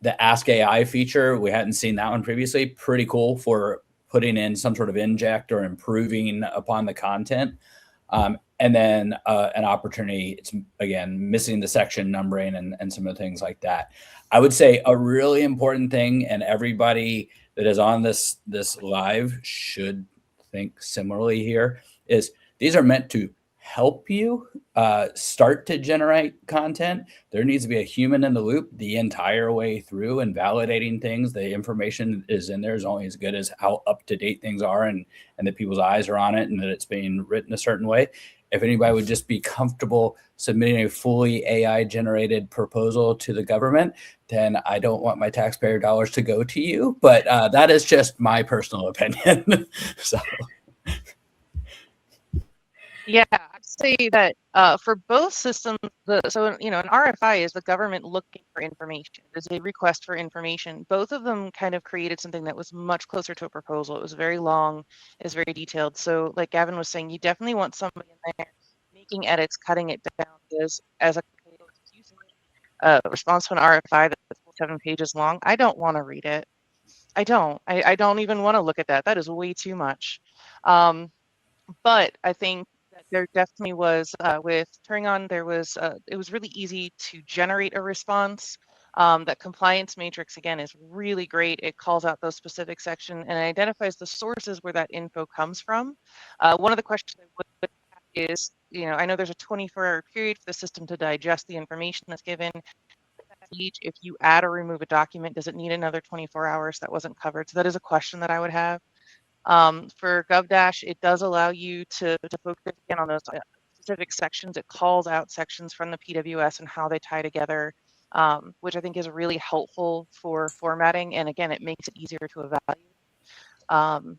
H: The Ask AI feature, we hadn't seen that one previously. Pretty cool for putting in some sort of inject or improving upon the content. And then an opportunity, it's again, missing the section numbering and some of the things like that. I would say a really important thing, and everybody that is on this live should think similarly here, is these are meant to help you start to generate content. There needs to be a human in the loop the entire way through and validating things. The information is in there is only as good as how up to date things are and that people's eyes are on it and that it's being written a certain way. If anybody would just be comfortable submitting a fully AI generated proposal to the government, then I don't want my taxpayer dollars to go to you. But that is just my personal opinion. So.
I: Yeah, I'd say that for both systems, an RFI is the government looking for information. There's a request for information. Both of them kind of created something that was much closer to a proposal. It was very long, it was very detailed. So like Gavin was saying, you definitely want somebody in there making edits, cutting it down. As a response to an RFI that's 7 pages long, I don't want to read it. I don't even want to look at that. That is way too much. But I think that there definitely was with Turingon, it was really easy to generate a response. That compliance matrix, again, is really great. It calls out those specific sections and identifies the sources where that info comes from. One of the questions I would have is, I know there's a 24-hour period for the system to digest the information that's given. If you add or remove a document, does it need another 24 hours? That wasn't covered. So that is a question that I would have. For GovDash, it does allow you to focus again on those specific sections. It calls out sections from the PWS and how they tie together, which I think is really helpful for formatting. And again, it makes it easier to evaluate.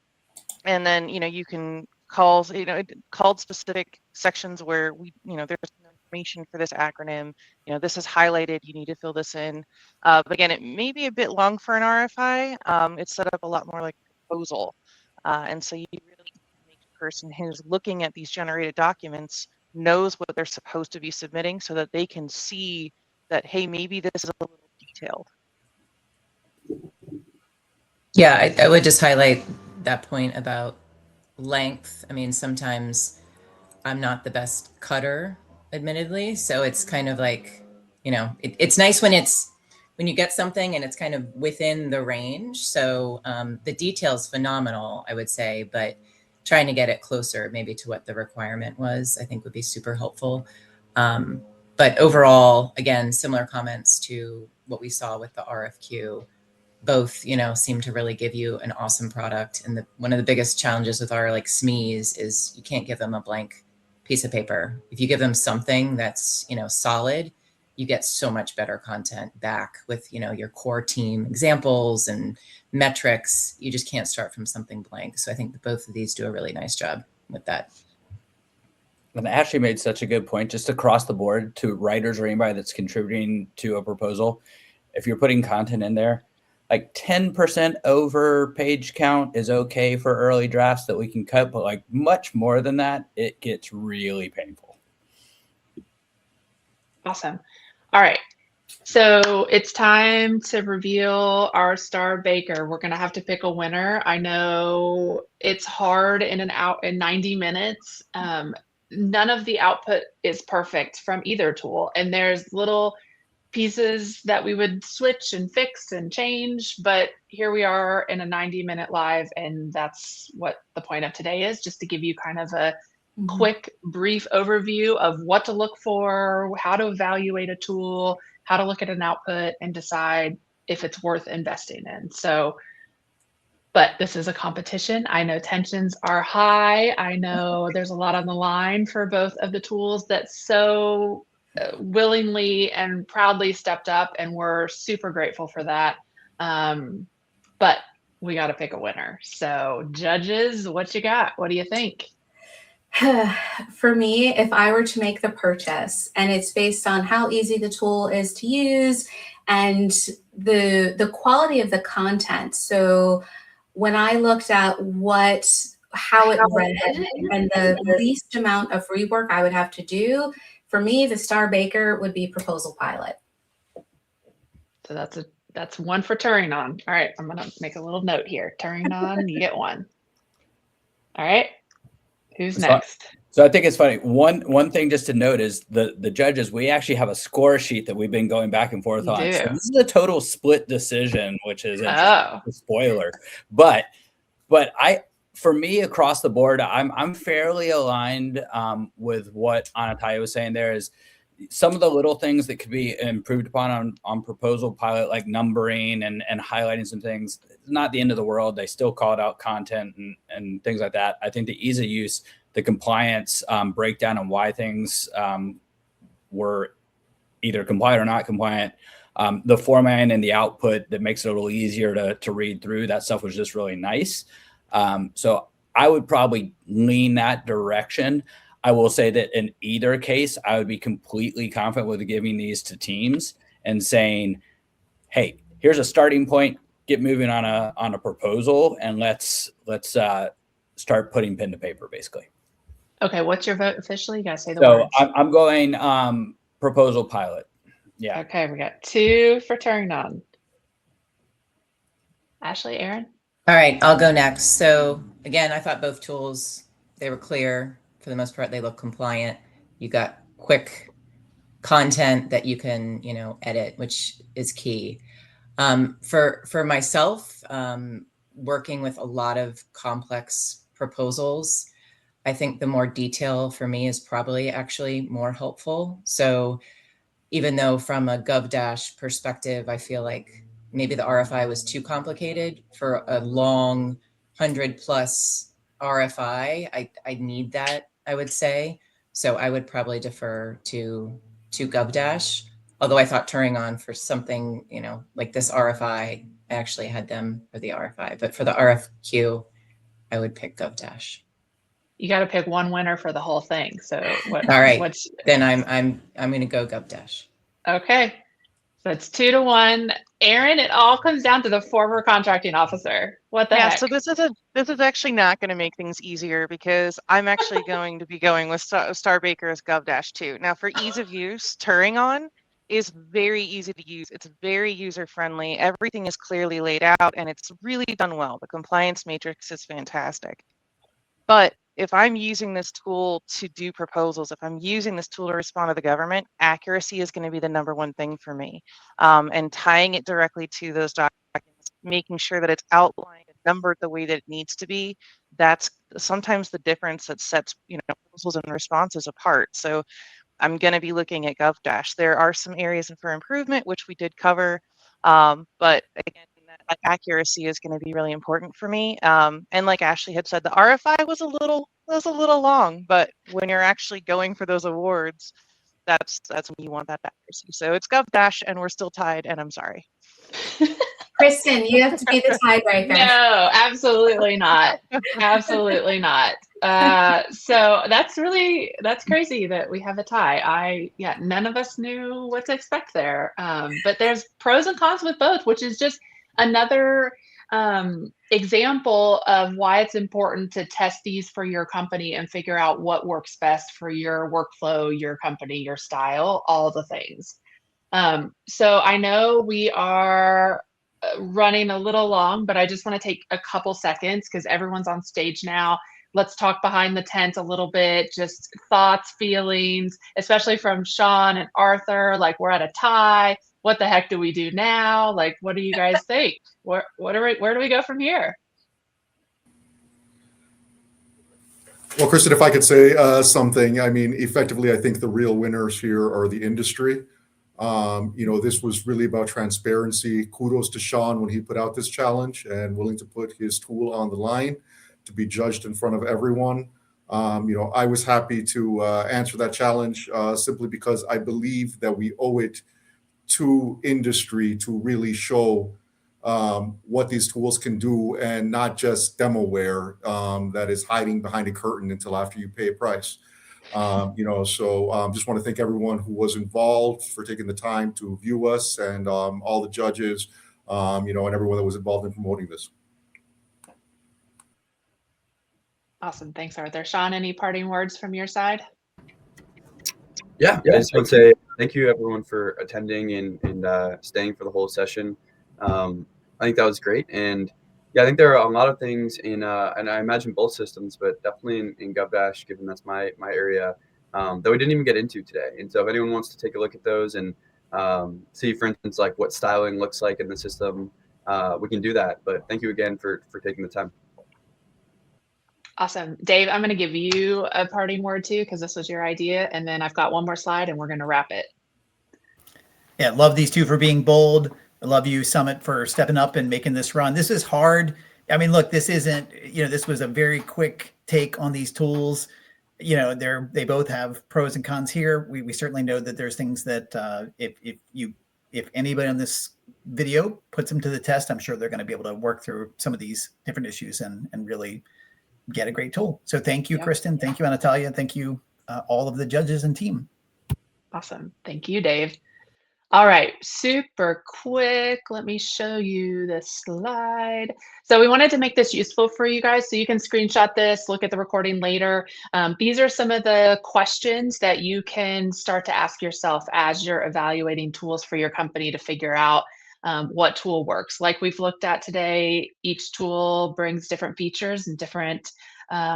I: And then, you can call, it called specific sections where there's no information for this acronym. This is highlighted. You need to fill this in. But again, it may be a bit long for an RFI. It's set up a lot more like a proposal. And so you really make the person who's looking at these generated documents knows what they're supposed to be submitting so that they can see that, hey, maybe this is a little detailed.
J: Yeah, I would just highlight that point about length. I mean, sometimes I'm not the best cutter, admittedly. So it's kind of like, it's nice when you get something and it's kind of within the range. So the detail's phenomenal, I would say, but trying to get it closer maybe to what the requirement was, I think would be super helpful. But overall, again, similar comments to what we saw with the RFQ. Both, seem to really give you an awesome product. And one of the biggest challenges with our SMEs is you can't give them a blank piece of paper. If you give them something that's, solid, you get so much better content back with, your core team examples and metrics. You just can't start from something blank. So I think that both of these do a really nice job with that.
H: And Ashley made such a good point, just across the board to writers or anybody that's contributing to a proposal. If you're putting content in there, 10% over page count is okay for early drafts that we can cut, but much more than that, it gets really painful.
A: Awesome. All right. So it's time to reveal our star baker. We're going to have to pick a winner. I know it's hard in 90 minutes. None of the output is perfect from either tool. And there's little pieces that we would switch and fix and change, but here we are in a 90-minute live, and that's what the point of today is, just to give you kind of a quick, brief overview of what to look for, how to evaluate a tool, how to look at an output and decide if it's worth investing in. So, but this is a competition. I know tensions are high. I know there's a lot on the line for both of the tools that so willingly and proudly stepped up, and we're super grateful for that. But we got to pick a winner. So judges, what you got? What do you think?
C: For me, if I were to make the purchase, and it's based on how easy the tool is to use and the quality of the content. So when I looked at how it read and the least amount of rework I would have to do, for me, the Star Baker would be Proposal Pilot.
A: So that's one for Turingon. All right, I'm gonna make a little note here. Turingon, you get one. All right, who's next?
H: So I think it's funny. One thing just to note is the judges, we actually have a score sheet that we've been going back and forth on. So this is a total split decision, which is a spoiler. But for me, across the board, I'm fairly aligned with what Anataya was saying. There is some of the little things that could be improved upon on Proposal Pilot, like numbering and highlighting some things. It's not the end of the world. They still called out content and things like that. I think the ease of use, the compliance breakdown on why things were either compliant or not compliant, the formatting and the output that makes it a little easier to read through, that stuff was just really nice. So I would probably lean that direction. I will say that in either case, I would be completely confident with giving these to teams and saying, hey, here's a starting point, get moving on a proposal, and let's start putting pen to paper, basically.
A: Okay, what's your vote officially? You gotta say the
H: so
A: words.
H: I'm going Proposal Pilot. Yeah.
A: Okay, we got 2 for Turingon. Ashley, Aaron?
J: All right, I'll go next. So again, I thought both tools, they were clear. For the most part, they look compliant. You got quick content that you can, edit, which is key. For myself, working with a lot of complex proposals, I think the more detail for me is probably actually more helpful. So even though from a GovDash perspective, I feel like maybe the RFI was too complicated for a long 100+ RFI, I need that, I would say. So I would probably defer to GovDash. Although I thought Turingon for something, like this RFI, I actually had them for the RFI, but for the RFQ, I would pick GovDash.
A: You got to pick one winner for the whole thing. So
J: all right, then I'm going to go GovDash.
A: Okay, so it's 2-1. Aaron, it all comes down to the former contracting officer. What the heck?
I: So this is actually not going to make things easier, because I'm actually going to be going with Star Baker as GovDash too. Now, for ease of use, Turingon is very easy to use. It's very user friendly. Everything is clearly laid out, and it's really done well. The compliance matrix is fantastic. But if I'm using this tool to do proposals, if I'm using this tool to respond to the government, accuracy is going to be the #1 thing for me. And tying it directly to those documents, making sure that it's outlined and numbered the way that it needs to be, that's sometimes the difference that sets proposals and responses apart. So I'm going to be looking at GovDash. There are some areas for improvement, which we did cover, but again, that accuracy is going to be really important for me. And like Ashley had said, the RFI was a little long, but when you're actually going for those awards, that's when you want that accuracy. So it's GovDash, and we're still tied, and I'm sorry.
C: Kristen, you have to be the tiebreaker.
A: No, absolutely not. Absolutely not. So that's crazy that we have a tie. None of us knew what to expect there. But there's pros and cons with both, which is just another example of why it's important to test these for your company and figure out what works best for your workflow, your company, your style, all the things. So I know we are running a little long, but I just want to take a couple seconds because everyone's on stage now. let's talk behind the tent a little bit, just thoughts, feelings, especially from Sean and Arthur. Like, we're at a tie. What the heck do we do now? Like, what do you guys think? Where do we go from here?
F: Well, Kristen, if I could say something, I mean, effectively, I think the real winners here are the industry. This was really about transparency. Kudos to Sean when he put out this challenge and willing to put his tool on the line to be judged in front of everyone. I was happy to answer that challenge simply because I believe that we owe it to industry to really show what these tools can do and not just demoware that is hiding behind a curtain until after you pay a price. Just want to thank everyone who was involved for taking the time to view us, and all the judges, and everyone that was involved in promoting this.
A: Awesome. Thanks, Arthur. Sean, any parting words from your side?
D: Yeah, I just want to say thank you everyone for attending and staying for the whole session. I think that was great. And yeah, I think there are a lot of things in, and I imagine both systems, but definitely in GovDash, given that's my area, that we didn't even get into today. And so if anyone wants to take a look at those and see, for instance, like what styling looks like in the system, we can do that. But thank you again for taking the time.
A: Awesome. Dave, I'm going to give you a parting word too, because this was your idea. And then I've got one more slide and we're going to wrap it.
B: Yeah, love these two for being bold. I love you, Summit, for stepping up and making this run. This is hard. I mean, look, this isn't, this was a very quick take on these tools. They both have pros and cons here. We certainly know that there's things that if anybody on this video puts them to the test, I'm sure they're going to be able to work through some of these different issues and really get a great tool. So thank you, Kristen. Thank you, Natalia. Thank you, all of the judges and team.
A: Awesome. Thank you, Dave. All right, super quick. Let me show you this slide. So we wanted to make this useful for you guys so you can screenshot this, look at the recording later. These are some of the questions that you can start to ask yourself as you're evaluating tools for your company to figure out what tool works. Like we've looked at today, each tool brings different features and different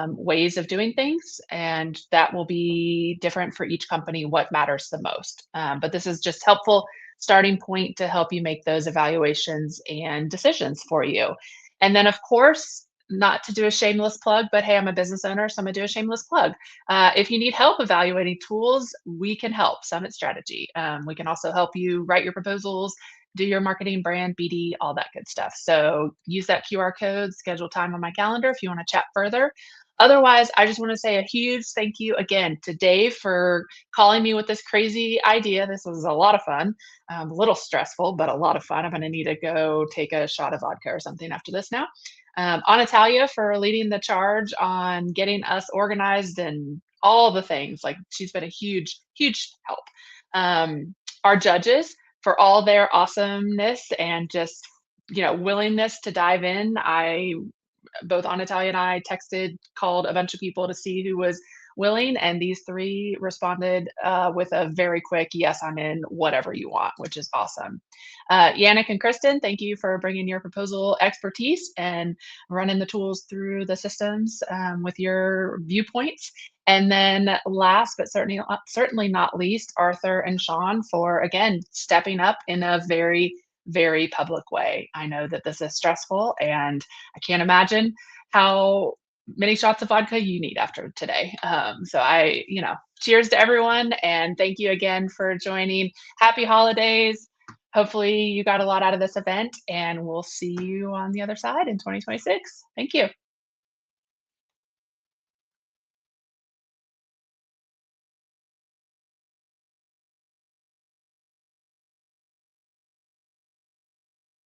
A: ways of doing things, and that will be different for each company, what matters the most. But this is just helpful starting point to help you make those evaluations and decisions for you. And then of course, not to do a shameless plug, but hey, I'm a business owner, so I'm gonna do a shameless plug. If you need help evaluating tools, we can help. Summit Strategy. We can also help you write your proposals, do your marketing, brand, BD, all that good stuff. So use that QR code, schedule time on my calendar if you want to chat further. Otherwise, I just want to say a huge thank you again to Dave for calling me with this crazy idea. This was a lot of fun, a little stressful, but a lot of fun. I'm going to need to go take a shot of vodka or something after this now. On Natalia for leading the charge on getting us organized and all the things. Like, she's been a huge, huge help. Our judges for all their awesomeness and just, willingness to dive in. Both Natalia and I called a bunch of people to see who was willing, and these three responded with a very quick, yes, I'm in, whatever you want, which is awesome. Yannick and Kristen, thank you for bringing your proposal expertise and running the tools through the systems with your viewpoints. And then last, but certainly not least, Arthur and Sean for, again, stepping up in a very, very public way. I know that this is stressful, and I can't imagine how many shots of vodka you need after today. Cheers to everyone, and thank you again for joining. Happy holidays. Hopefully you got a lot out of this event, and we'll see you on the other side in 2026. Thank you.